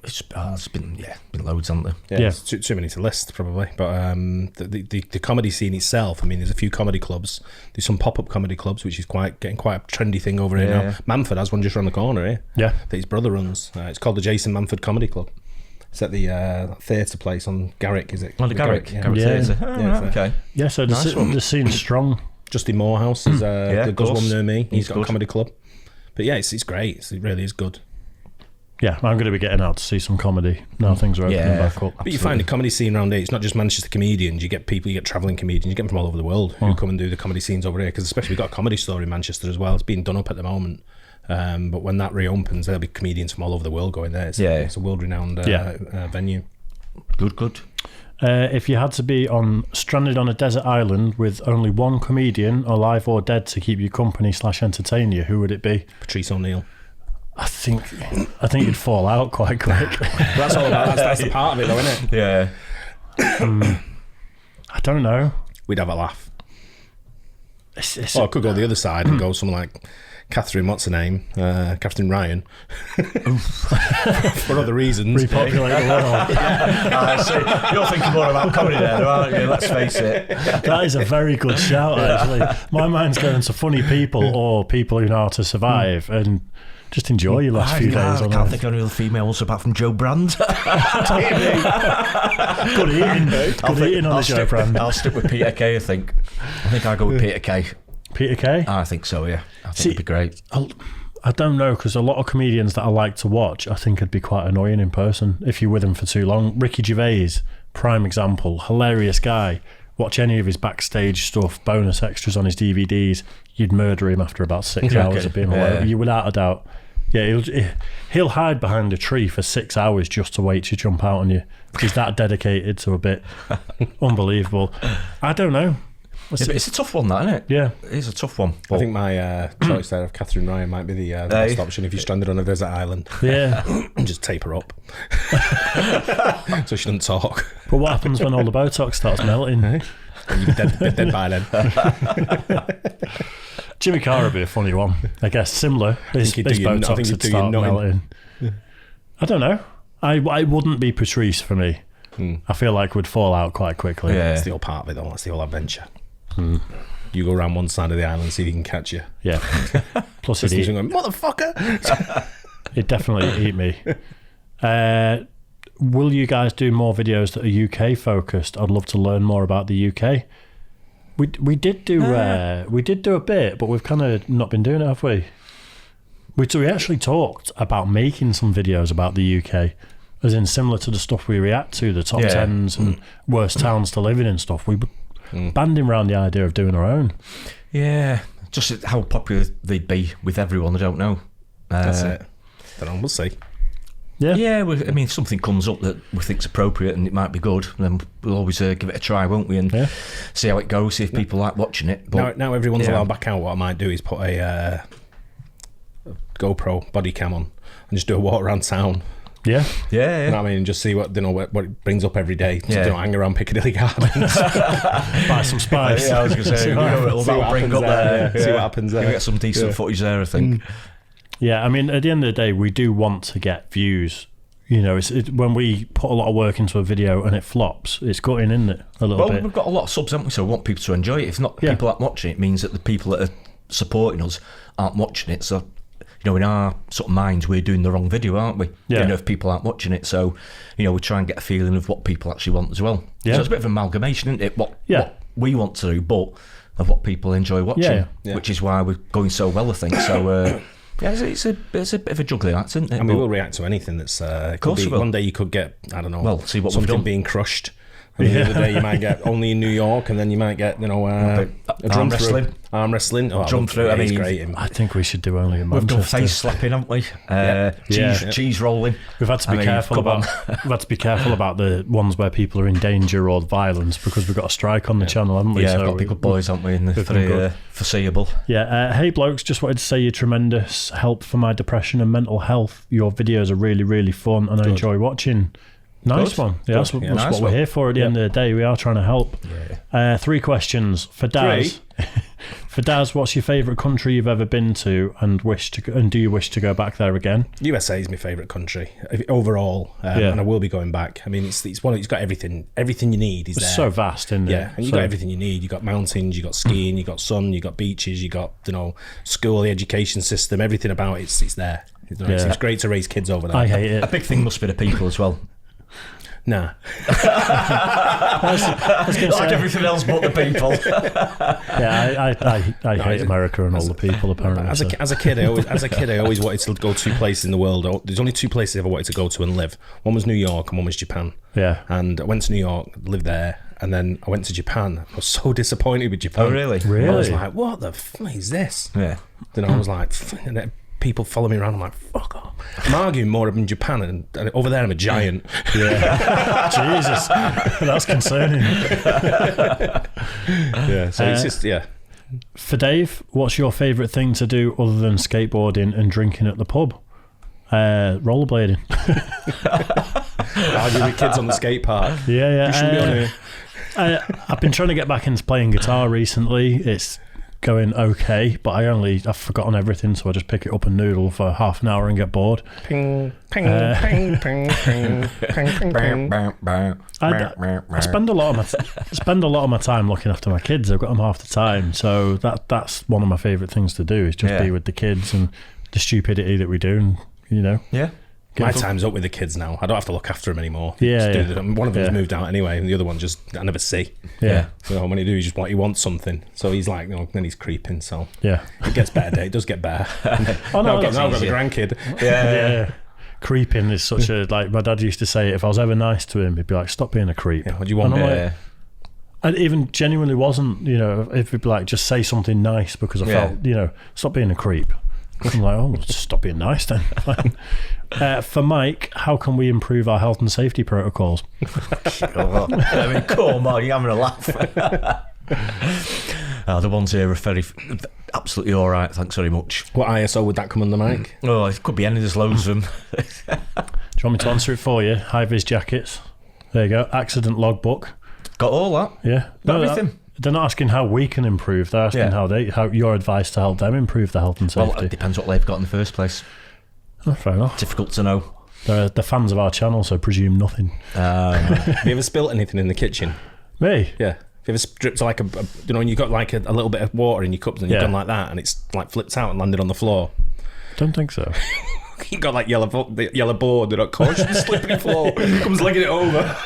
It's been loads, hasn't there? Yeah. It's too many to list, probably. But the comedy scene itself, I mean, there's a few comedy clubs. There's some pop-up comedy clubs, which is getting quite a trendy thing over here now. Manford has one just around the corner here. Yeah. That his brother runs. It's called the Jason Manford Comedy Club. It's at the theatre place on Garrick, is it? Oh, the Garrick. Garrick Yeah. Theatre. Oh, right, okay. Yeah, so the scene's strong. Justin Morehouse is the does one near me. He's got good. a comedy club. But yeah, it's great. It really is good. Yeah, I'm going to be getting out to see some comedy now things are opening back up. But you find the comedy scene around here, it's not just Manchester comedians. You get travelling comedians, you get them from all over the world who come and do the comedy scenes over here, because especially we've got a comedy store in Manchester as well. It's being done up at the moment. But when that reopens, there'll be comedians from all over the world going there. It's a world-renowned venue. Good. If you had to be stranded on a desert island with only one comedian, alive or dead, to keep you company / entertain you, who would it be? Patrice O'Neill. I think you'd fall out quite quick. That's all about. That's the part of it, though, isn't it? Yeah. I don't know. We'd have a laugh. It's I could go the other side and go someone like Catherine, what's her name? Catherine Ryan. For other reasons. Repopulate the world. I see. You're thinking more about comedy there, aren't you? Let's face it. That is a very good shout, actually. My mind's going to funny people or people who know how to survive and just enjoy your last few days I on can't Earth. think of any other females apart from Joe Brand. Good eating on the Joe Brand. I'll stick with Peter Kay, I think. I'll go with Peter Kay. Peter Kay? I think so, yeah. I think it'd be great. I don't know, because a lot of comedians that I like to watch, I think would be quite annoying in person if you're with them for too long. Ricky Gervais, prime example, hilarious guy. Watch any of his backstage stuff, bonus extras on his DVDs, you'd murder him after about 6 hours of being away. You without a doubt. Yeah, he'll hide behind a tree for 6 hours just to wait to jump out on you. He's that dedicated to a bit. Unbelievable. I don't know. But it's a tough one, that, isn't it? Yeah. It is a tough one. I think my choice there of Catherine Ryan might be the best option if you're stranded on a desert island. Yeah. And just tape her up. So she doesn't talk. But what happens when all the Botox starts melting? You're dead by then. Jimmy Carr would be a funny one. I guess similar. His Botox would start melting. I don't know. I wouldn't be Patrice for me. I feel like we'd fall out quite quickly. Yeah. That's the whole part of it, though. That's the whole adventure. You go around one side of the island, see if he can catch you. Yeah. Plus he'd going, motherfucker! He'd definitely eat me. Will you guys do more videos that are UK focused? I'd love to learn more about the UK. We did do a bit, but we've kind of not been doing it, have we? We actually talked about making some videos about the UK, as in similar to the stuff we react to, the top 10s and worst towns to live in and stuff. We banding around the idea of doing our own. Yeah, just how popular they'd be with everyone, I don't know. That's it. Don't know, we'll see. Yeah, I mean, if something comes up that we think's appropriate and it might be good, then we'll always give it a try, won't we? And see how it goes, see if people like watching it. But now everyone's allowed back out, what I might do is put a GoPro body cam on and just do a walk around town. Yeah. You know what I mean? And just see what it brings up every day. So hang around Piccadilly Gardens. Buy some spice. I was going to say, that'll bring up there. See what happens there. You'll get some decent footage there, I think. Yeah, I mean, at the end of the day, we do want to get views. You know, when we put a lot of work into a video and it flops, it's gutting, isn't it? A little bit. We've got a lot of subs, haven't we? So we want people to enjoy it. If not, people aren't watching it, it means that the people that are supporting us aren't watching it. So in our sort of minds, we're doing the wrong video, aren't we? Yeah. If people aren't watching it. So, we try and get a feeling of what people actually want as well. Yeah. So it's a bit of an amalgamation, isn't it? What we want to do, but of what people enjoy watching, which is why we're going so well, I think. So, it's a bit of a juggling act, isn't it? And we will react to anything that's... of course we will. One day you could get, I don't know, see what we've something done. being crushed. And the other day you might get only in New York, and then you might get, a arm wrestling. Arm wrestling. Oh, Jump through. I mean, great. I think we should do only in We've Manchester. done face slapping, haven't we? Cheese rolling. We've had to be careful about. We've had to be careful about the ones where people are in danger or violence because we've got a strike on the channel, haven't we? Yeah, we've got big good boys, haven't we? In the foreseeable. Yeah. Hey, blokes, just wanted to say you're tremendous help for my depression and mental health. Your videos are really, really fun, and I enjoy watching. Nice one. Yeah, that's what we're here for at the end of the day. We are trying to help. Yeah. 3 questions for Daz. For Daz, what's your favourite country you've ever been to, and do you wish to go back there again? USA is my favourite country overall, and I will be going back. I mean, it's got everything you need is there. It's so vast, isn't it? Yeah, and you got everything you need. You got mountains, you got skiing, you got sun, you got beaches, you got school, the education system, everything about it's there. It's great to raise kids over there. I hate it. A big thing must be the people as well. Nah. Like everything else but the people. I hate America and all the people, apparently. As a kid, I always wanted to go 2 places in the world. There's only 2 places I ever wanted to go to and live. One was New York and one was Japan. Yeah. And I went to New York, lived there, and then I went to Japan. I was so disappointed with Japan. Oh, really? Really? I was like, what the fuck is this? Yeah. Then I was like, and then people follow me around. I'm like, fuck off. I'm arguing more in Japan, and over there I'm a giant. Yeah. Jesus. That's concerning. Yeah. So it's just, For Dave, what's your favourite thing to do other than skateboarding and drinking at the pub? Rollerblading. Arguing with kids on the skate park. Yeah. You should be on here. I've been trying to get back into playing guitar recently. It's going okay, but I've forgotten everything, so I just pick it up and noodle for half an hour and get bored. Ping, ping, ping, ping, ping, ping, ping, ping. I spend a lot of my time looking after my kids. I've got them half the time, so that's one of my favourite things to do is just be with the kids and the stupidity that we do, and Yeah. My time's up with the kids now. I don't have to look after them anymore. Yeah. One of them's moved out anyway, and the other one I never see. Yeah. So when he do, he wants something. So he's like, then he's creeping. So Yeah. it gets better. It does get better. Oh no, now I've got the grandkid. Yeah. Creeping is such a my dad used to say if I was ever nice to him, he'd be like, stop being a creep. Yeah, what do you want? I even genuinely wasn't, if he'd be like, just say something nice because I felt, stop being a creep. I'm like, oh, just stop being nice then. For Mike, how can we improve our health and safety protocols? I mean, come on, you're having a laugh. The ones here are absolutely all right, thanks very much. What ISO would that come under, Mike? Oh, it could be any, there's loads of them. Do you want me to answer it for you? High-vis jackets. There you go. Accident logbook. Got all that? Yeah. Everything. They're not asking how we can improve. They're asking how your advice to help them improve their health and safety. Well, it depends what they've got in the first place. Oh, fair enough. Difficult to know. They're fans of our channel, so presume nothing. Have you ever spilt anything in the kitchen? Me? Yeah. Have you ever stripped like when you got like a little bit of water in your cups and you've done like that and it's like flipped out and landed on the floor? Don't think so. You got like yellow board, they're not cautious, the slippery floor comes legging it over.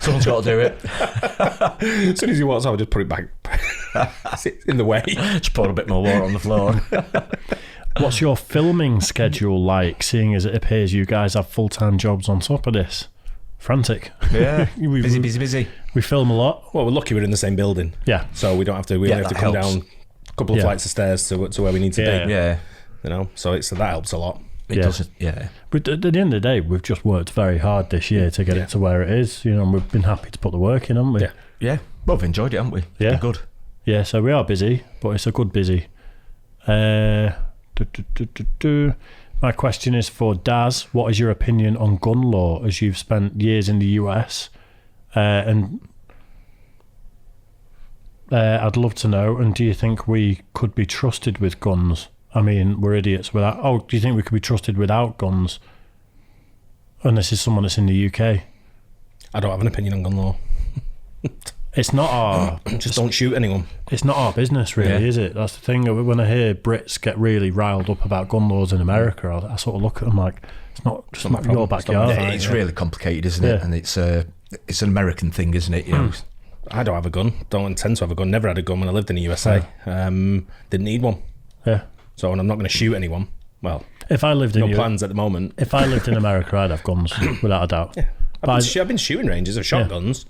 Someone's got to do it. As soon as he walks out, I just put it back. It's in the way. Just pour a bit more water on the floor. What's your filming schedule like, seeing as it appears you guys have full-time jobs on top of this? Frantic. Yeah. Busy. We film a lot. Well, we're lucky we're in the same building. Yeah. So we don't have to. We only have to come helps. down a couple of flights of stairs to where we need to be. Yeah. So that helps a lot. It doesn't. Yeah. But at the end of the day, we've just worked very hard this year to get it to where it is. And we've been happy to put the work in, haven't we? Yeah. Well, we've enjoyed it, haven't we? Yeah. It's been good. Yeah, so we are busy, but it's a good busy. My question is for Daz. What is your opinion on gun law, as you've spent years in the US? And I'd love to know, and do you think we could be trusted with guns? I mean, we're idiots without... Oh, do you think we could be trusted without guns? And this is someone that's in the UK. I don't have an opinion on gun law. it's not our Just don't shoot anyone. it's not our business, really, is it? That's the thing. When I hear Brits get really riled up about gun laws in America, I sort of look at them like it's not your backyard. It's really complicated, isn't it? And it's an American thing, isn't it? You know. I don't have a gun. Don't intend to have a gun. Never had a gun when I lived in the USA. Didn't need one. Yeah. So, and I'm not going to shoot anyone. Well, if I lived in plans at the moment. If I lived in America, I'd have guns without a doubt. Yeah. I've been shooting ranges of shotguns,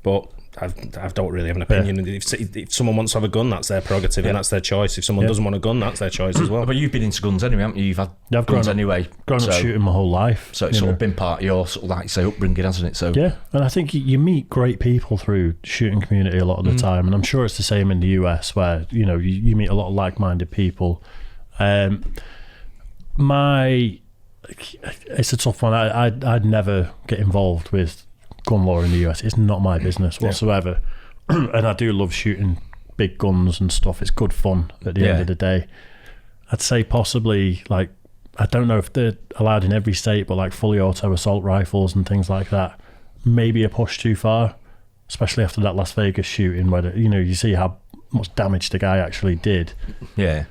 but I don't really have an opinion. If someone wants to have a gun, that's their prerogative and that's their choice. If someone doesn't want a gun, that's their choice as well. But you've been into guns anyway, haven't you? You've had guns anyway. Grown up shooting my whole life. So it's sort of been part of your, sort of like you say, upbringing, hasn't it? So yeah, and I think you meet great people through shooting community a lot of the time, and I'm sure it's the same in the US where you meet a lot of like-minded people. It's a tough one. I'd never get involved with gun law in the US. It's not my business whatsoever. And I do love shooting big guns and stuff. It's good fun at the end of the day. I'd say possibly, like, I don't know if they're allowed in every state, but like fully auto assault rifles and things like that, maybe a push too far, especially after that Las Vegas shooting where you see how much damage the guy actually did. Yeah.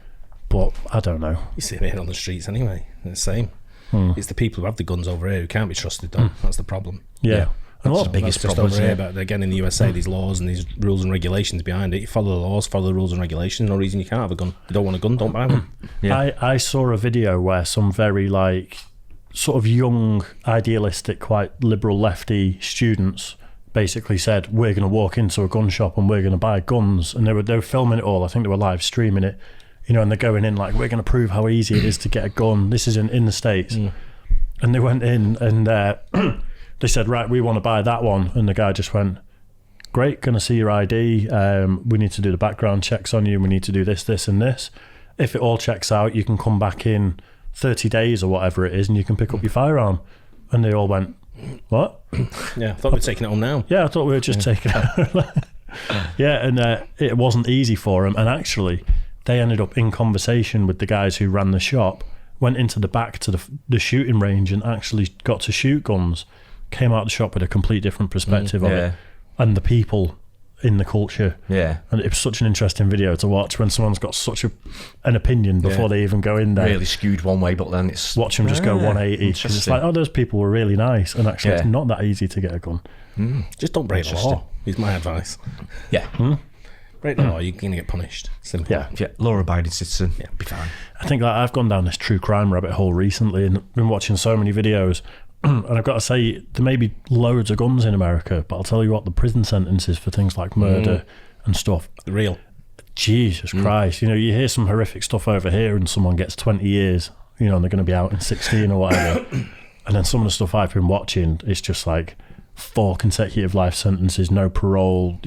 But I don't know. You see them here on the streets anyway. They're the same. It's the people who have the guns over here who can't be trusted, though. That's the problem. Yeah. And That's the biggest problem over here. But again, in the USA, these laws and these rules and regulations behind it. You follow the laws, follow the rules and regulations. No reason you can't have a gun. You don't want a gun, don't buy one. I saw a video where some very sort of young, idealistic, quite liberal lefty students basically said, we're going to walk into a gun shop and we're going to buy guns. And they were filming it all. I think they were live streaming it. And they're going in like, we're going to prove how easy it is to get a gun. This is in the States. And they went in and they said, right, we want to buy that one. And the guy just went, great, going to see your ID. We need to do the background checks on you. We need to do this, this and this. If it all checks out, you can come back in 30 days or whatever it is and you can pick up your firearm. And they all went, what? Yeah, I thought we were taking it home now. Yeah, I thought we were just taking it. Yeah, and it wasn't easy for them. And actually, they ended up in conversation with the guys who ran the shop, went into the back to the shooting range and actually got to shoot guns, came out of the shop with a complete different perspective of it, and the people in the culture. Yeah. And it was such an interesting video to watch when someone's got such an opinion before they even go in there. Really skewed one way, but then it's... Watch them just go 180. Because it's like, oh, those people were really nice. And actually, it's not that easy to get a gun. Just don't break the law, is my advice. Yeah. Break the law, you're going to get punished. Simple. Yeah. Law-abiding citizen. Yeah, be fine. I think that I've gone down this true crime rabbit hole recently and been watching so many videos. And I've got to say, there may be loads of guns in America, but I'll tell you what, the prison sentences for things like murder and stuff. Real. Jesus Christ. You hear some horrific stuff over here and someone gets 20 years, and they're going to be out in 16 or whatever. And then some of the stuff I've been watching, it's just like 4 consecutive life sentences, no parole.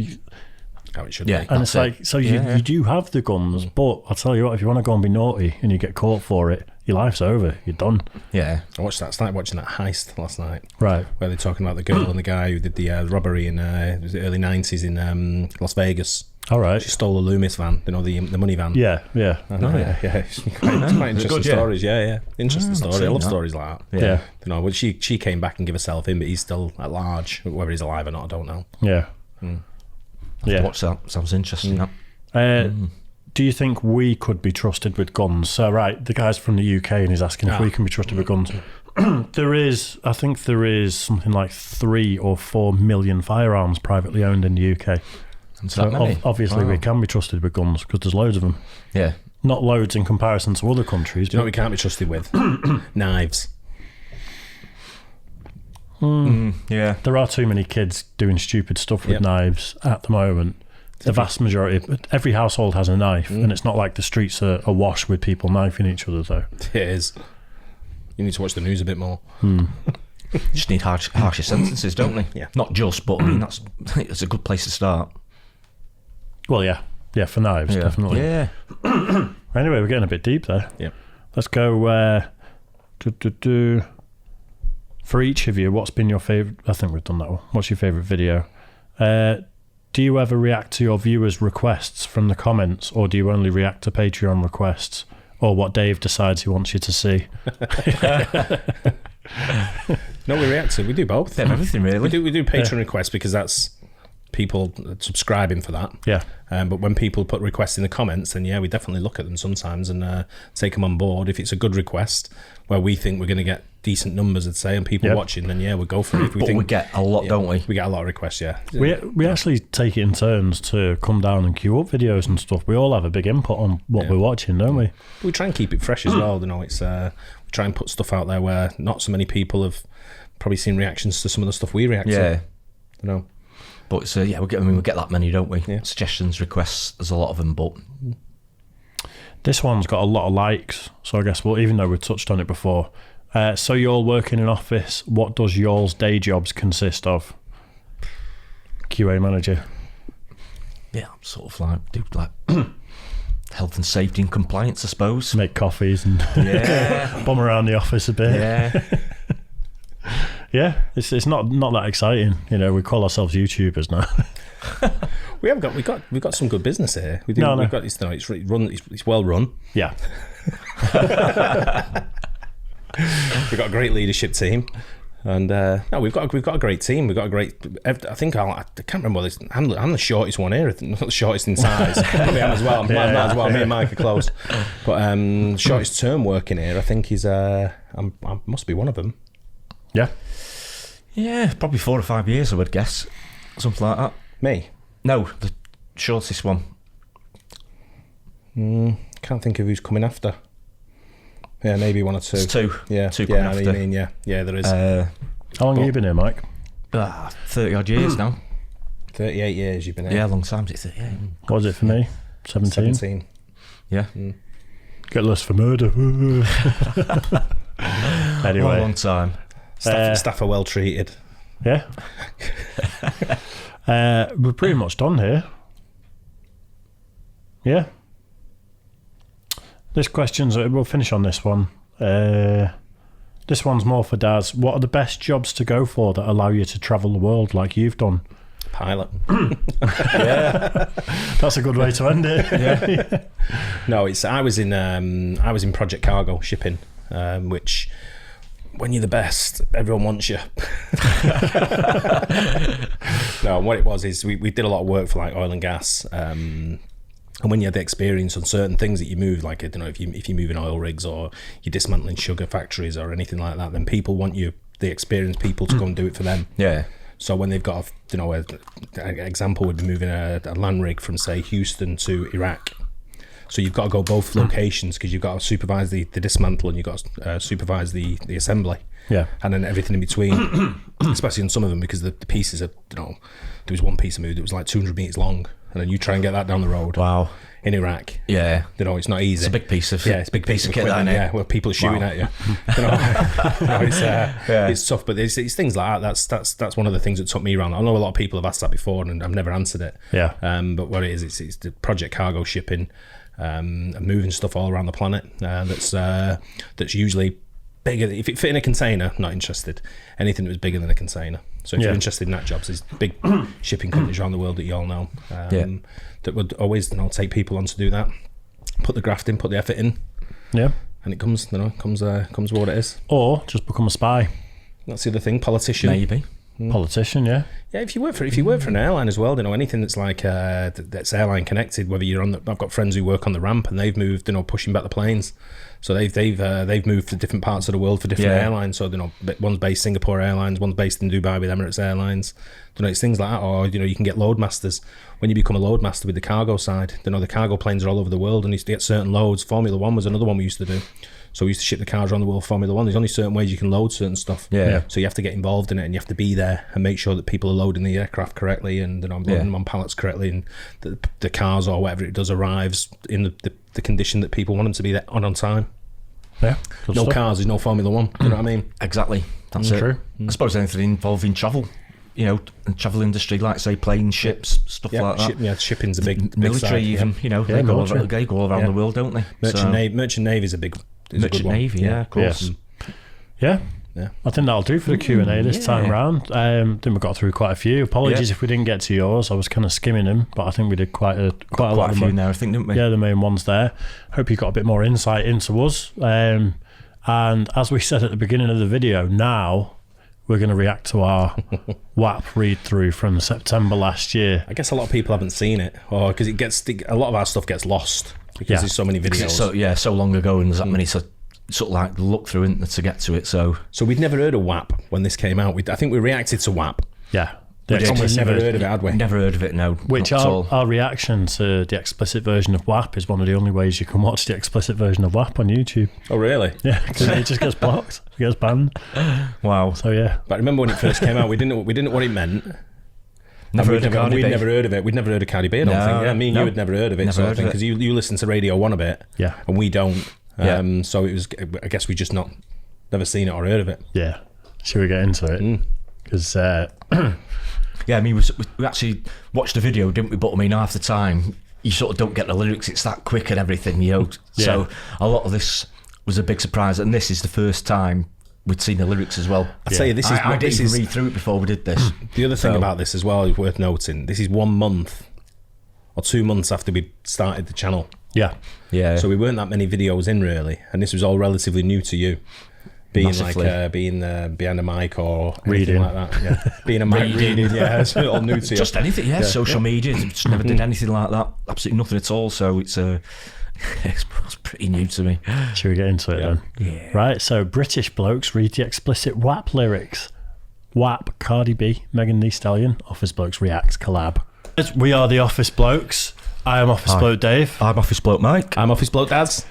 How it should be. And it's like, so you do have the guns, but I'll tell you what, if you want to go and be naughty and you get caught for it, your life's over. You're done. Yeah. I started watching that Heist last night. Right. Where they're talking about the girl and the guy who did the robbery in the early 90s in Las Vegas. All right. She stole a Loomis van, the money van. Yeah. Yeah. It's quite interesting stories. Yeah. Interesting story. I love stories like that. Yeah. Well, she came back and gave herself in, but he's still at large. Whether he's alive or not, I don't know. Yeah. Yeah. Watch that. Sounds interesting. Do you think we could be trusted with guns? So, right, the guy's from the UK and he's asking if we can be trusted with guns. I think there is something like 3 or 4 million firearms privately owned in the UK. So obviously we can be trusted with guns because there's loads of them. Yeah. Not loads in comparison to other countries. Do you know what we can't be trusted with? Knives. Yeah. There are too many kids doing stupid stuff with knives at the moment. The vast majority, every household has a knife, and it's not like the streets are awash with people knifing each other, though. It is. You need to watch the news a bit more. You just need harsher sentences, don't we? Yeah. Not just, but I mean, that's a good place to start. Well, yeah. Yeah, for knives, definitely. Yeah. Anyway, we're getting a bit deep there. Yeah. Let's go... For each of you, what's been your favourite... I think we've done that one. What's your favourite video? Do you ever react to your viewers' requests from the comments, or do you only react to Patreon requests, or what Dave decides he wants you to see? No, we react to. We do both. Everything, really. We do Patreon requests because that's people subscribing for that. Yeah. But when people put requests in the comments, then we definitely look at them sometimes and take them on board. If it's a good request where we think we're going to get decent numbers, I'd say, and people watching, then we'll go for it. If we think we get a lot, don't we? We get a lot of requests, We actually take it in turns to come down and queue up videos and stuff. We all have a big input on what we're watching, don't we? We try and keep it fresh as well. It's we try and put stuff out there where not so many people have probably seen reactions to some of the stuff we react to. But we get that many, don't we? Yeah. Suggestions, requests, there's a lot of them, but this one's got a lot of likes, so I guess even though we've touched on it before. So you all work in an office. What does y'all's day jobs consist of? QA manager. Yeah, sort of do health and safety and compliance, I suppose. Make coffees and bum around the office a bit. Yeah. Yeah, it's not that exciting. We call ourselves YouTubers now. We've got some good business here. We've got it's well run. Yeah. We've got a great leadership team, and we've got a great team. We've got a great. I think I can't remember what I'm the shortest one here. I think, not the shortest in size. Probably am as well. Might as well. Me and Mike are close. But shortest term working here, I think is I must be one of them. Yeah. Yeah, probably 4 or 5 years, I would guess. Something like that. Me? No, the shortest one. Can't think of who's coming after. Yeah, maybe 1 or 2. It's 2. Yeah, two coming after. I mean, yeah, there is. How long have you been here, Mike? 30 odd years now. 38 years you've been here. Yeah, a long time. It's 38. What was it for me? 17? Yeah. Get lost for murder. Anyway. A long time. Staff are well treated. Yeah. We're pretty much done here. Yeah. This question's, we'll finish on this one. This one's more for Daz. What are the best jobs to go for that allow you to travel the world like you've done? Pilot. Yeah. That's a good way to end it. Yeah. No, I was in project cargo shipping, which when you're the best, everyone wants you. No, what it was is we did a lot of work for like oil and gas. And when you had the experience on certain things that you move, like, I don't know, if you're moving oil rigs or you're dismantling sugar factories or anything like that, then people want you, the experienced people, to go and do it for them. Yeah. So when they've got, an example would be moving a land rig from, say, Houston to Iraq. So you've got to go both locations because you've got to supervise the dismantle and you've got to supervise the assembly. Yeah. And then everything in between, especially on some of them, because the pieces are, there was one piece of move that was like 200 metres long. And then you try and get that down the road. Wow. In Iraq. Yeah. It's not easy. It's a big piece of it's a big piece of kit, equipment. Yeah, where people are shooting at you. It's tough, but it's things like that. That's one of the things that took me around. I know a lot of people have asked that before, and I've never answered it. Yeah. But what it is, it's the project cargo shipping, and moving stuff all around the planet. That's usually bigger. If it fit in a container, not interested. Anything that was bigger than a container. So if you're interested in that jobs, there's big shipping companies around the world that you all know that would always take people on to do that. Put the graft in, put the effort in. Yeah. And it comes what it is. Or just become a spy. That's the other thing. Politician. Maybe. Politician, yeah. Yeah, if you work for an airline as well, anything that's like that's airline connected. Whether you're on I've got friends who work on the ramp and they've moved, pushing back the planes. So they've moved to different parts of the world for different airlines. So one's based Singapore Airlines, one's based in Dubai with Emirates Airlines. It's things like that. Or you can get loadmasters. When you become a loadmaster with the cargo side, the cargo planes are all over the world and you used to get certain loads. Formula One was another one we used to do. So we used to ship the cars around the world, Formula One. There's only certain ways you can load certain stuff. Yeah. So you have to get involved in it and you have to be there and make sure that people are loading the aircraft correctly and loading them on pallets correctly and the cars or whatever it does arrives in the condition that people want them to be there on time. Yeah. No cars, there's no Formula One. You know what I mean? Exactly. That's true. I suppose anything involving travel. And travel industry, like say planes, ships, stuff like that. Shipping's a big military side, even. They go all around the world, don't they? Merchant Navy's a big Merchant Navy, of course. Yeah. I think that'll do for the Q&A this time round. I think we got through quite a few. Apologies if we didn't get to yours. I was kind of skimming them, but I think we did quite a lot of few them there, I think, didn't we? Yeah, the main ones there. Hope you got a bit more insight into us. And as we said at the beginning of the video, now we're going to react to our WAP read-through from September last year. I guess a lot of people haven't seen it, or because a lot of our stuff gets lost because there's so many videos. It's so long ago, and there's that many sort of like look through it to get to it. So we'd never heard of WAP when this came out. I think we reacted to WAP. Yeah. We'd never heard of it, had we? Never heard of it, no. Which our reaction to the explicit version of WAP is one of the only ways you can watch the explicit version of WAP on YouTube. Oh, really? Yeah, because it just gets blocked. It gets banned. Wow. So, yeah. But I remember when it first came out, we didn't know what it meant. We'd never heard of it. We'd never heard of Cardi B, I don't think. Yeah, me and you had never heard of it, because you listen to Radio 1 a bit, and we don't. So it was, I guess we just never seen it or heard of it. Yeah. Should we get into it? Because... yeah, I mean, we actually watched the video, didn't we? But I mean, half the time, you sort of don't get the lyrics. It's that quick and everything, you know. Yeah. So a lot of this was a big surprise, and this is the first time we'd seen the lyrics as well. I tell you, I didn't even read through it before we did this. The other thing about this as well is worth noting. This is 1 month or 2 months after we started the channel. Yeah. So we weren't that many videos in really, and this was all relatively new to you. Being Massively. like being behind a mic or Reading. anything like that. Yeah. Being a mic reading, it's all new to you. Just anything, social media. Just never did anything like that. Absolutely nothing at all. So it's pretty new to me. Should we get into it then? Yeah. Right, so British blokes read the explicit WAP lyrics. WAP, Cardi B, Megan Thee Stallion, Office Blokes Reacts collab. We are the Office Blokes. I am Office Bloke Dave. I'm Office Bloke Mike. I'm Office Bloke Dads.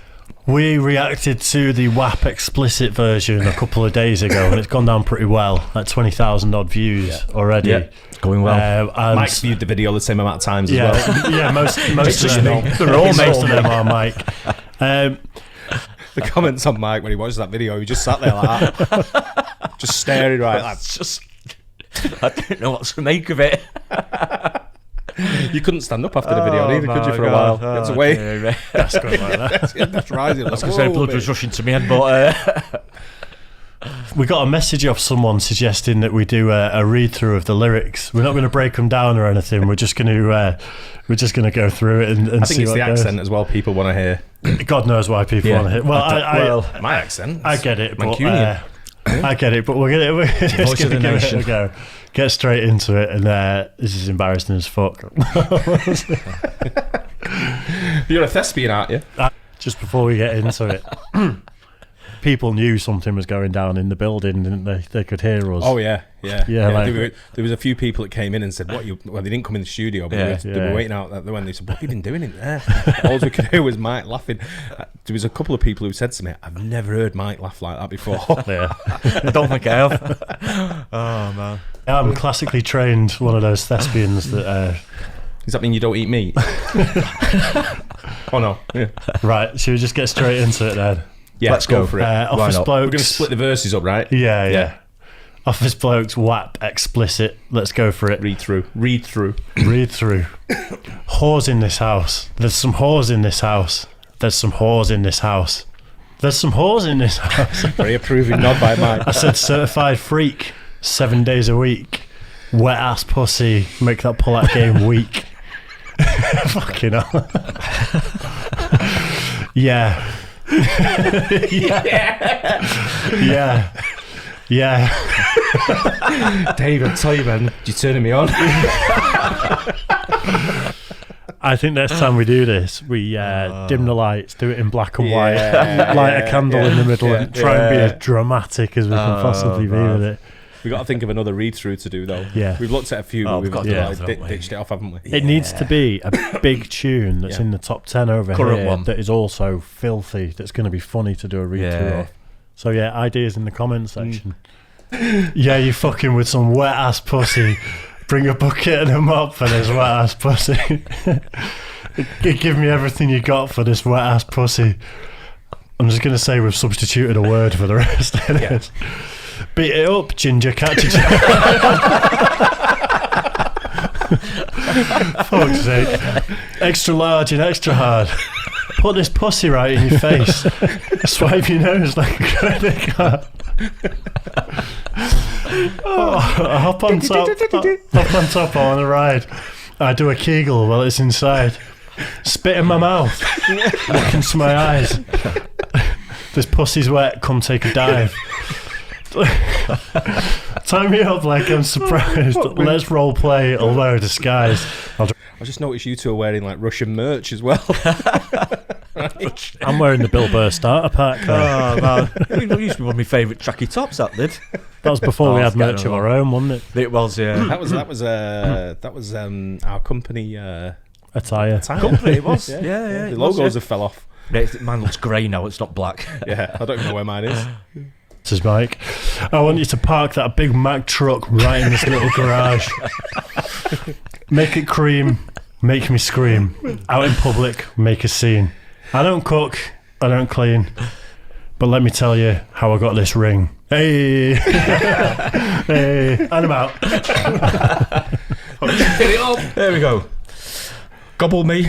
We reacted to the WAP explicit version a couple of days ago, and it's gone down pretty well, at 20,000 odd views already. Yeah, it's going well. And Mike's viewed the video the same amount of times as well. Yeah, most of them. They're all Most of them are Mike. The comments on Mike when he watched that video, he just sat there like that, just staring right like. I don't know what to make of it. You couldn't stand up after the video either, could you, for a while? That's away. That's good like that. That's rising. I was going to say blood was rushing to me head, but... We got a message off someone suggesting that we do a read through of the lyrics. We're not going to break them down or anything. We're just going to go through it and I think see it's what the goes. accent as well. People want to hear. God knows why people want to hear. Well, my accent. I get it, but Mancunian. I get it, but we're just going to give it a go. Get straight into it, and this is embarrassing as fuck. You're a thespian, aren't you? Just before we get into it, people knew something was going down in the building, didn't they? They could hear us. Oh yeah. Like, there was a few people that came in and said, well, they didn't come in the studio, but they were waiting out there, and they said, what have you been doing in there? All we could hear was Mike laughing. There was a couple of people who said to me, I've never heard Mike laugh like that before. I don't think I have. Oh man. I'm classically trained, one of those thespians that... Does that mean you don't eat meat? Oh no. Yeah. Right, should we just get straight into it then? Yeah, let's go for it. Office Blokes. We're going to split the verses up, right? Yeah. Office Blokes, WAP, explicit. Let's go for it. Read through. Whores in this house. There's some whores in this house. There's some whores in this house. There's some whores in this house. Very approving nod by Mike. I said certified freak, 7 days a week. Wet ass pussy, make that pull-out game weak. Fucking hell. Yeah. Dave, I tell you, man, you're turning me on. I think next time we do this, we dim the lights, do it in black and white, light a candle in the middle, and try and be as dramatic as we can possibly be with it. We've got to think of another read-through to do, though. Yeah. We've looked at a few, but we've ditched it off, haven't we? It needs to be a big tune that's in the top 10 over Current here one. that is also filthy, that's going to be funny to do a read-through of. So ideas in the comments section. Yeah, you're fucking with some wet-ass pussy. Bring a bucket and a mop for this wet-ass pussy. Give me everything you got for this wet-ass pussy. I'm just going to say we've substituted a word for the rest of this. Beat it up, ginger, catch it. Fuck's sake. Extra large and extra hard. Put this pussy right in your face. Swipe your nose like a credit card. Hop on top on a ride. I do a Kegel while it's inside. Spit in my mouth. Look into my eyes. This pussy's wet, come take a dive. Tie me up like I'm surprised. Let's role play, although disguised. I just noticed you two are wearing like Russian merch as well. I'm wearing the Bill Burr starter pack. Oh man, it used to be one of my favourite tracky tops. That did. That was before we had merch of our own, wasn't it? It was, yeah. That was our company Attire. Company, it was. Yeah. The logos have fell off. Mine looks grey now. It's not black. Yeah, I don't even know where mine is. This is Mike. I want you to park that big Mack truck right in this little garage. Make it cream. Make me scream. Out in public, make a scene. I don't cook. I don't clean. But let me tell you how I got this ring. Hey. Hey. And I'm out. Get it up. There we go. Gobble me.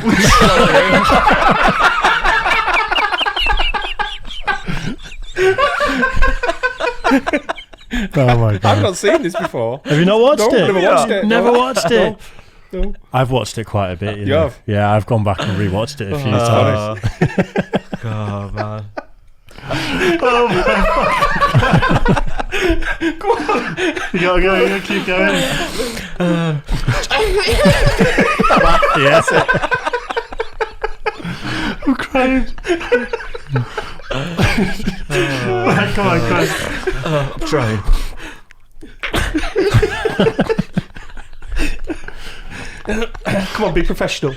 Oh my God. I've not seen this before. Have you not watched it? Never watched it. Never watched it. No. I've watched it quite a bit. You You know? have? Yeah, I've gone back and rewatched it a few times. God, man. You gotta go. You gotta keep going. Yes. I'm crying. Right, come on, guys. I'm trying. Come on, be professional.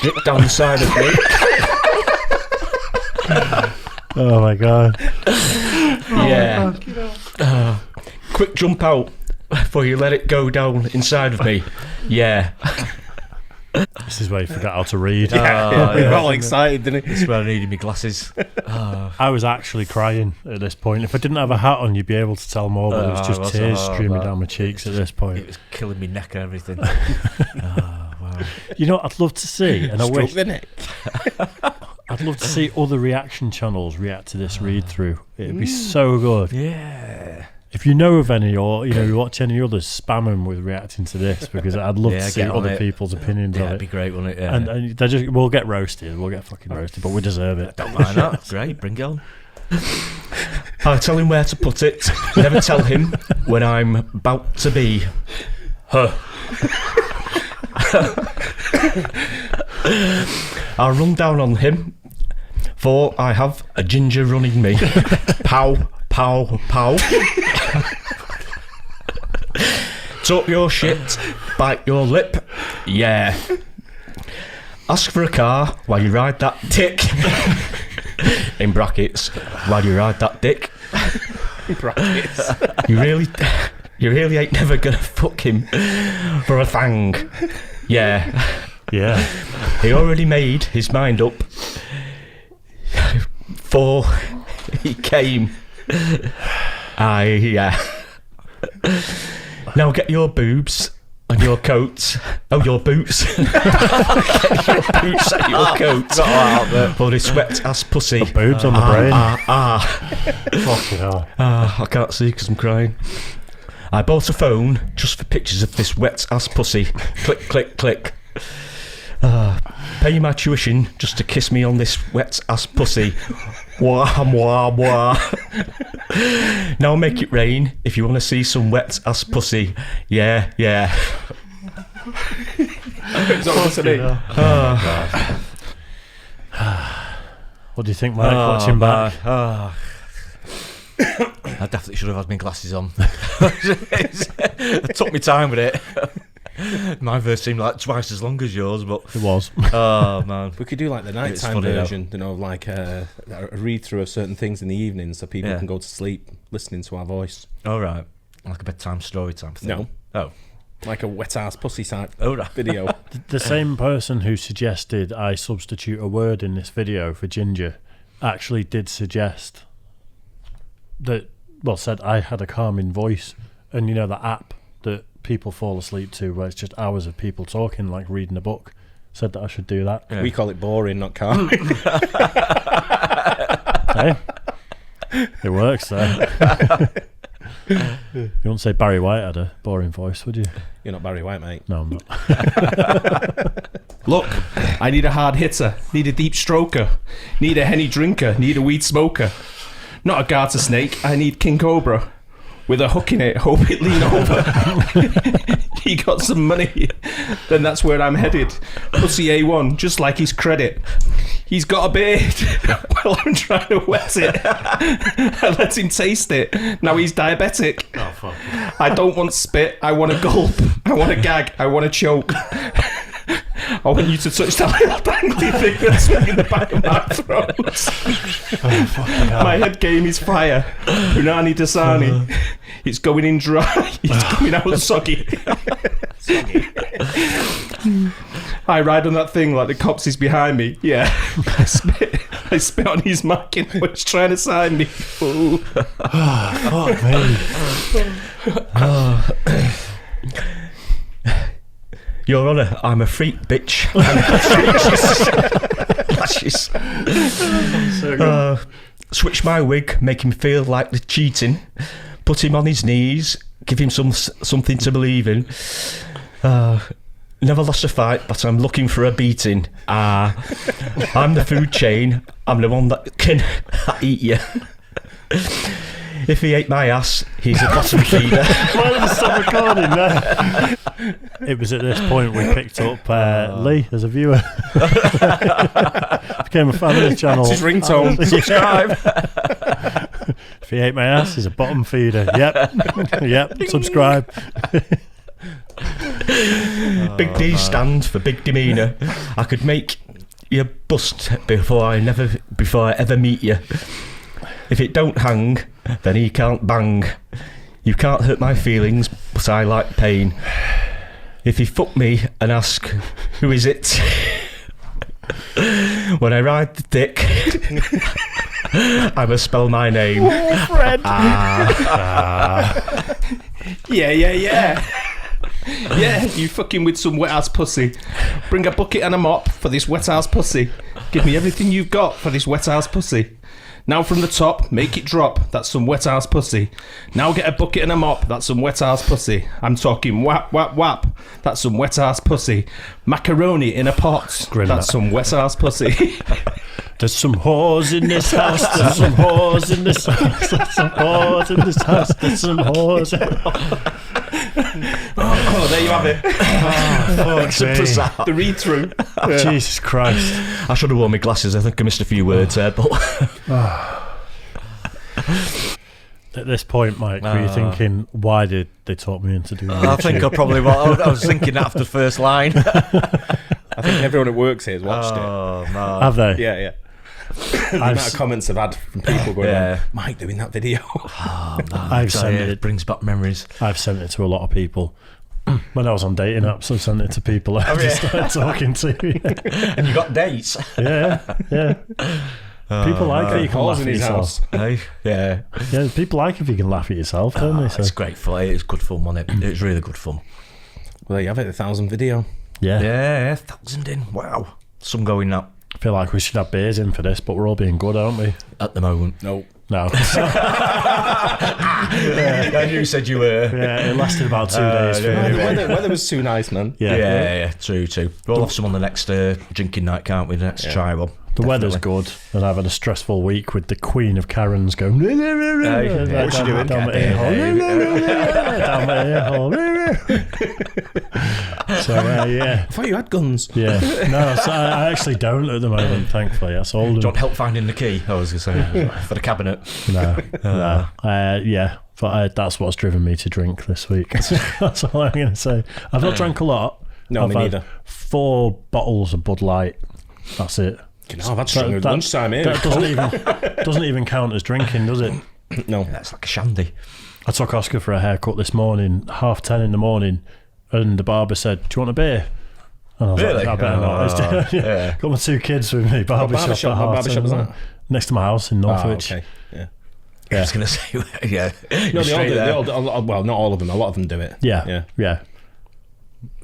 Dip down the side of me. Oh my God. Yeah. Quick jump out before you let it go down inside of me. Yeah. This is where you forgot how to read. We got all excited, didn't That's where I needed my glasses. I was actually crying at this point. If I didn't have a hat on, you'd be able to tell more, but it was just tears streaming down my cheeks at this It point. was killing me neck and everything. Oh, wow. You know what I'd love to see? And I Stroke wish the neck. I'd love to see other reaction channels react to this read through. It'd be so good. Yeah. If you know of any, or you watch any others, spam them with reacting to this, because I'd love to see get on other it. people's opinions Yeah, on it'd be it. great, wouldn't it? Yeah. And we'll get roasted. We'll get fucking roasted, but we deserve it. Don't mind that. Great, bring it on. I'll tell him where to put it. Never tell him when I'm about to be. I'll run down on him, for I have a ginger running me. Pow, pow, pow. Talk your shit, bite your lip. Yeah. Ask for a car while you ride that dick. In brackets, while you ride that dick. Brackets. You really ain't never gonna fuck him for a thang. Yeah. Yeah. He already made his mind up before he came. Yeah. Now get your boobs and your coat. Oh, your boots. Get your boots and your coat. For this wet ass pussy. The boobs on the brain. Fucking hell. I can't see because I'm crying. I bought a phone just for pictures of this wet ass pussy. Click, click, click. Pay my tuition just to kiss me on this wet ass pussy. Wah, wah, wah. Now make it rain if you want to see some wet ass pussy. Yeah, yeah. What do you think, Mike, watching back? I definitely should have had my glasses on. I took my time with it. My verse seemed like twice as long as yours, but It was. oh man, We could do like the nighttime funny, version, like a read through of certain things in the evening so people Yeah. can go to sleep listening to our voice. all right, like a bedtime story time thing. No. Oh, Like a wet ass pussy type all right. video. The same person who suggested I substitute a word in this video for ginger actually did suggest that, said I had a calming voice. And you know that app that people fall asleep to where it's just hours of people talking, like reading a book, said that I should do that. Yeah. We call it boring, not calm. Hey? It works though. You wouldn't say Barry White had a boring voice, would you? You're not Barry White, mate. No, I'm not. Look, I need a hard hitter, need a deep stroker, need a henny drinker, need a weed smoker. Not a garter snake. I need king cobra with a hook in it. Hope it lean over. He got some money. Then that's where I'm headed. Pussy A1, just like his credit. He's got a beard. Well, I'm trying to wet it. I let him taste it. Now he's diabetic. Oh, fuck. I don't want spit. I want a gulp. I want a gag. I want a choke. I want you to touch that little dangly thing that's in the back of my throat. My head game is fire. Punani Dasani. It's going in dry. It's coming out soggy. I ride on that thing like the cops is behind me. Yeah. I spit on his mic and he's trying to sign me. Ooh. Fuck me. Your Honour, I'm a freak, bitch. Switch my wig, make him feel like the cheating. Put him on his knees, give him something to believe in. Never lost a fight, but I'm looking for a beating. I'm the food chain. I'm the one that can eat you. If he ate my ass, he's a bottom feeder. Why did we stop recording there? It was at this point we picked up Lee as a viewer. Became a fan of the channel. It's his ringtone. Subscribe. If he ate my ass, he's a bottom feeder. Yep. Subscribe. Big D stands for big demeanour. I could make you bust before I ever meet you. If it don't hang, then he can't bang. You can't hurt my feelings, but I like pain. If he fuck me and ask, who is it? When I ride the dick, I must spell my name. Oh, Fred. Yeah. Yeah, you fucking with some wet ass pussy. Bring a bucket and a mop for this wet ass pussy. Give me everything you've got for this wet ass pussy. Now from the top, make it drop. That's some wet ass pussy. Now get a bucket and a mop. That's some wet ass pussy. I'm talking whap, whap, whap. That's some wet ass pussy. Macaroni in a pot. That's some wet ass pussy. There's some whores in this house. There's some whores in this house. There's some whores in this house. There's some whores. Oh, there you have it. The read-through. Jesus Christ. I should have worn my glasses. I think I missed a few words there, but At this point, Mike, were you thinking, why did they talk me into doing I think I probably was. I was thinking that after the first line. I think everyone who works here has watched it. No. Have they? Yeah. The amount of comments I've had from people going, Mike doing that video. I've sent it. Brings back memories. I've sent it to a lot of people. When I was on dating apps, I sent it to people I just started talking to. And you got dates. Yeah. People like it. You can laugh at his yourself. house. Yeah. Yeah, people like if you can laugh at yourself, don't they? So, It's great fun. It's good fun, wasn't it? It was really good fun. Well, there you have it, 1,000 video. yeah. 1,000 in. Wow. Some going up I feel like we should have beers in for this, but we're all being good, aren't we? at the moment. No. No. Yeah, you said you were. Yeah, it lasted about 2 days for The me. weather was too nice, man. Yeah, true. We'll have some on the next drinking night, can't we? The next try one. The weather's good, and I've had a stressful week with the Queen of Karens going. What's she doing? Down my ear hole. So yeah. I thought you had guns. Yeah. No, so I actually don't at the moment, thankfully. That's all. Do you want help finding the key? I was going to say for the cabinet. No. Yeah. But that's what's driven me to drink this week. That's all I'm going to say. I've not drank a lot. No, me neither. 4 bottles of Bud Light. That's it. I've had stronger at lunchtime here. That doesn't even count as drinking, does it? No. That's like a shandy. I took Oscar for a haircut this morning, 10:30 in the morning, and the barber said, "Do you want a beer?" And I was Really? like, I better not. Yeah. Got my 2 kids with me. Barbershop at What barbershop was that? next to my house in Northwich. Okay. Yeah. I was going to say, yeah. No, they all do. Well, not all of them. A lot of them do it. Yeah.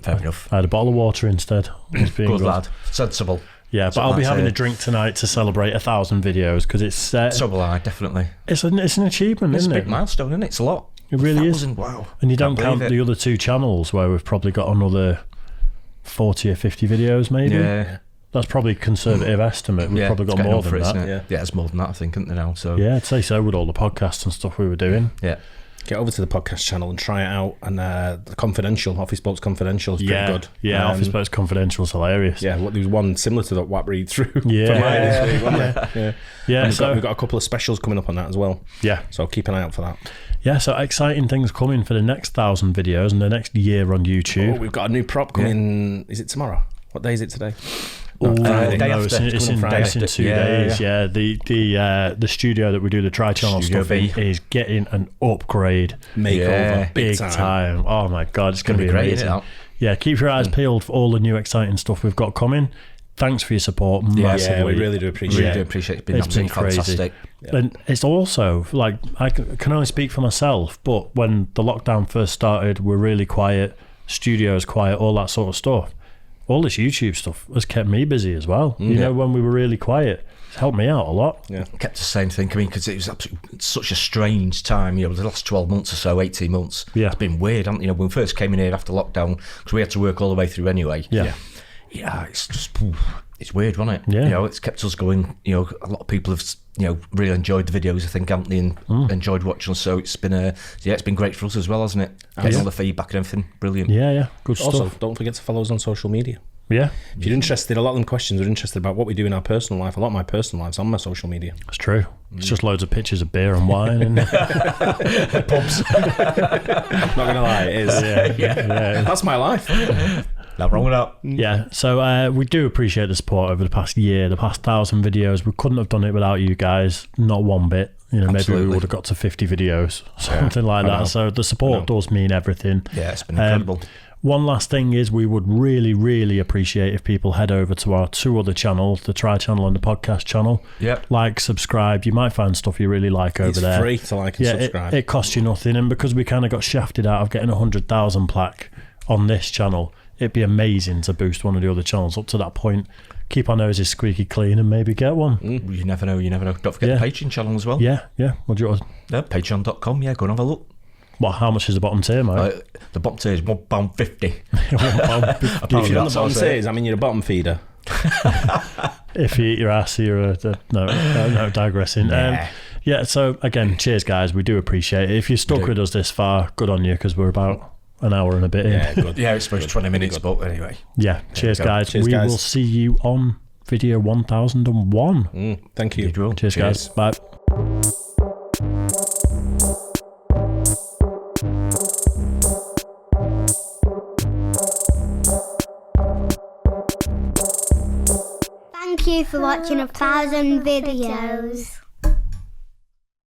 Fair enough. I had a bottle of water instead. It was being Good lad. Sensible. Yeah, but I'll be having a drink tonight to celebrate 1,000 videos because it's So will I, definitely. it's an achievement, It's a isn't big it? milestone, isn't it? It's a lot. It really is. 1,000, wow. And you don't Can't count believe it. the other 2 channels where we've probably got another 40 or 50 videos, maybe. Yeah. That's probably a conservative estimate. We've probably it's got getting more on for than it, that. isn't it? Yeah, it's more than that, I think, isn't there now? So Yeah, I'd say so with all the podcasts and stuff we were doing. yeah. Get over to the podcast channel and try it out. And the Confidential, Office Blokes Confidential is pretty good. Yeah, Office Blokes Confidential is hilarious. Yeah, there was one similar to the WAP read through Yeah. for mine this week, wasn't there? Yeah, And so we've got a couple of specials coming up on that as well. yeah. So keep an eye out for that. Yeah, so exciting things coming for the next 1,000 videos and the next year on Oh, YouTube. we've got a new prop coming. Is it tomorrow? What day is it today? Oh, Day no, after. it's in Friday. 2 Yeah, days. Yeah, the studio that we do the tri-channel Studio stuff in B. is getting an upgrade. Makeover. Yeah. Big time. Oh my God, it's going to be great, amazing. isn't it? Yeah, keep your eyes peeled for all the new exciting stuff we've got coming. Thanks for your support. Massively. Yeah, we really do appreciate Really it. do appreciate it. It's been It's been absolutely crazy. fantastic. And it's also like I can only speak for myself, but when the lockdown first started, we're really quiet, studios quiet, all that sort of stuff. All this YouTube stuff has kept me busy as well. You know, when we were really quiet, it's helped me out a lot. Yeah. Kept the same thing. I mean, because it was it's such a strange time. You know, the last 12 months or so, 18 months. Yeah. It's been weird, hasn't it? You know, when we first came in here after lockdown, because we had to work all the way through anyway. Yeah. Yeah, it's just it's weird, wasn't it? Yeah. You know, it's kept us going. You know, a lot of people have really enjoyed the videos. I think, haven't they? And enjoyed watching. So it's been it's been great for us as well, hasn't it? Getting all the feedback and everything, brilliant. Yeah, good Also, stuff. don't forget to follow us on social media. Yeah, If you're interested, a lot of them questions are interested about what we do in our personal life. A lot of my personal life's on my social media. it's true. It's just loads of pictures of beer and wine and Pubs. Not gonna lie, it is. yeah. That's my life. Not wrong with that. Yeah, so we do appreciate the support over the past year, the past 1,000 videos. We couldn't have done it without you guys, not one bit. You know, maybe we Absolutely. would have got to 50 videos, something like that. So the support does mean everything. Yeah, it's been incredible. One last thing is we would really, really appreciate if people head over to our 2 other channels, the Try channel and the podcast channel. Yep. Like, subscribe. You might find stuff you really like over It's there. free to like and Yeah, subscribe. it costs you nothing. And because we kind of got shafted out of getting 100,000 plaque on this channel, it'd be amazing to boost one of the other channels up to that point. Keep our noses squeaky clean and maybe get one. You never know. You never know. Don't forget Yeah. the Patreon channel as well. Yeah. What do you want? Patreon.com. Yeah, go and have a look. What? How much is the bottom tier, mate? The bottom tier is £1.50. If you're on the bottom that's tiers, I mean, you're a bottom feeder. If you eat your ass, you're no, digressing. Nah. Yeah. So again, cheers, guys. We do appreciate it. If you stuck with us this far, good on you, because we're about an hour and a bit in. Yeah, good. Yeah, it's supposed to 20 minutes, but anyway. Yeah. Cheers, we go. guys. Cheers, we guys. will see you on video 1001. Thank you. Indeed we will. Cheers, guys. Bye. Thank you for watching 1,000 videos.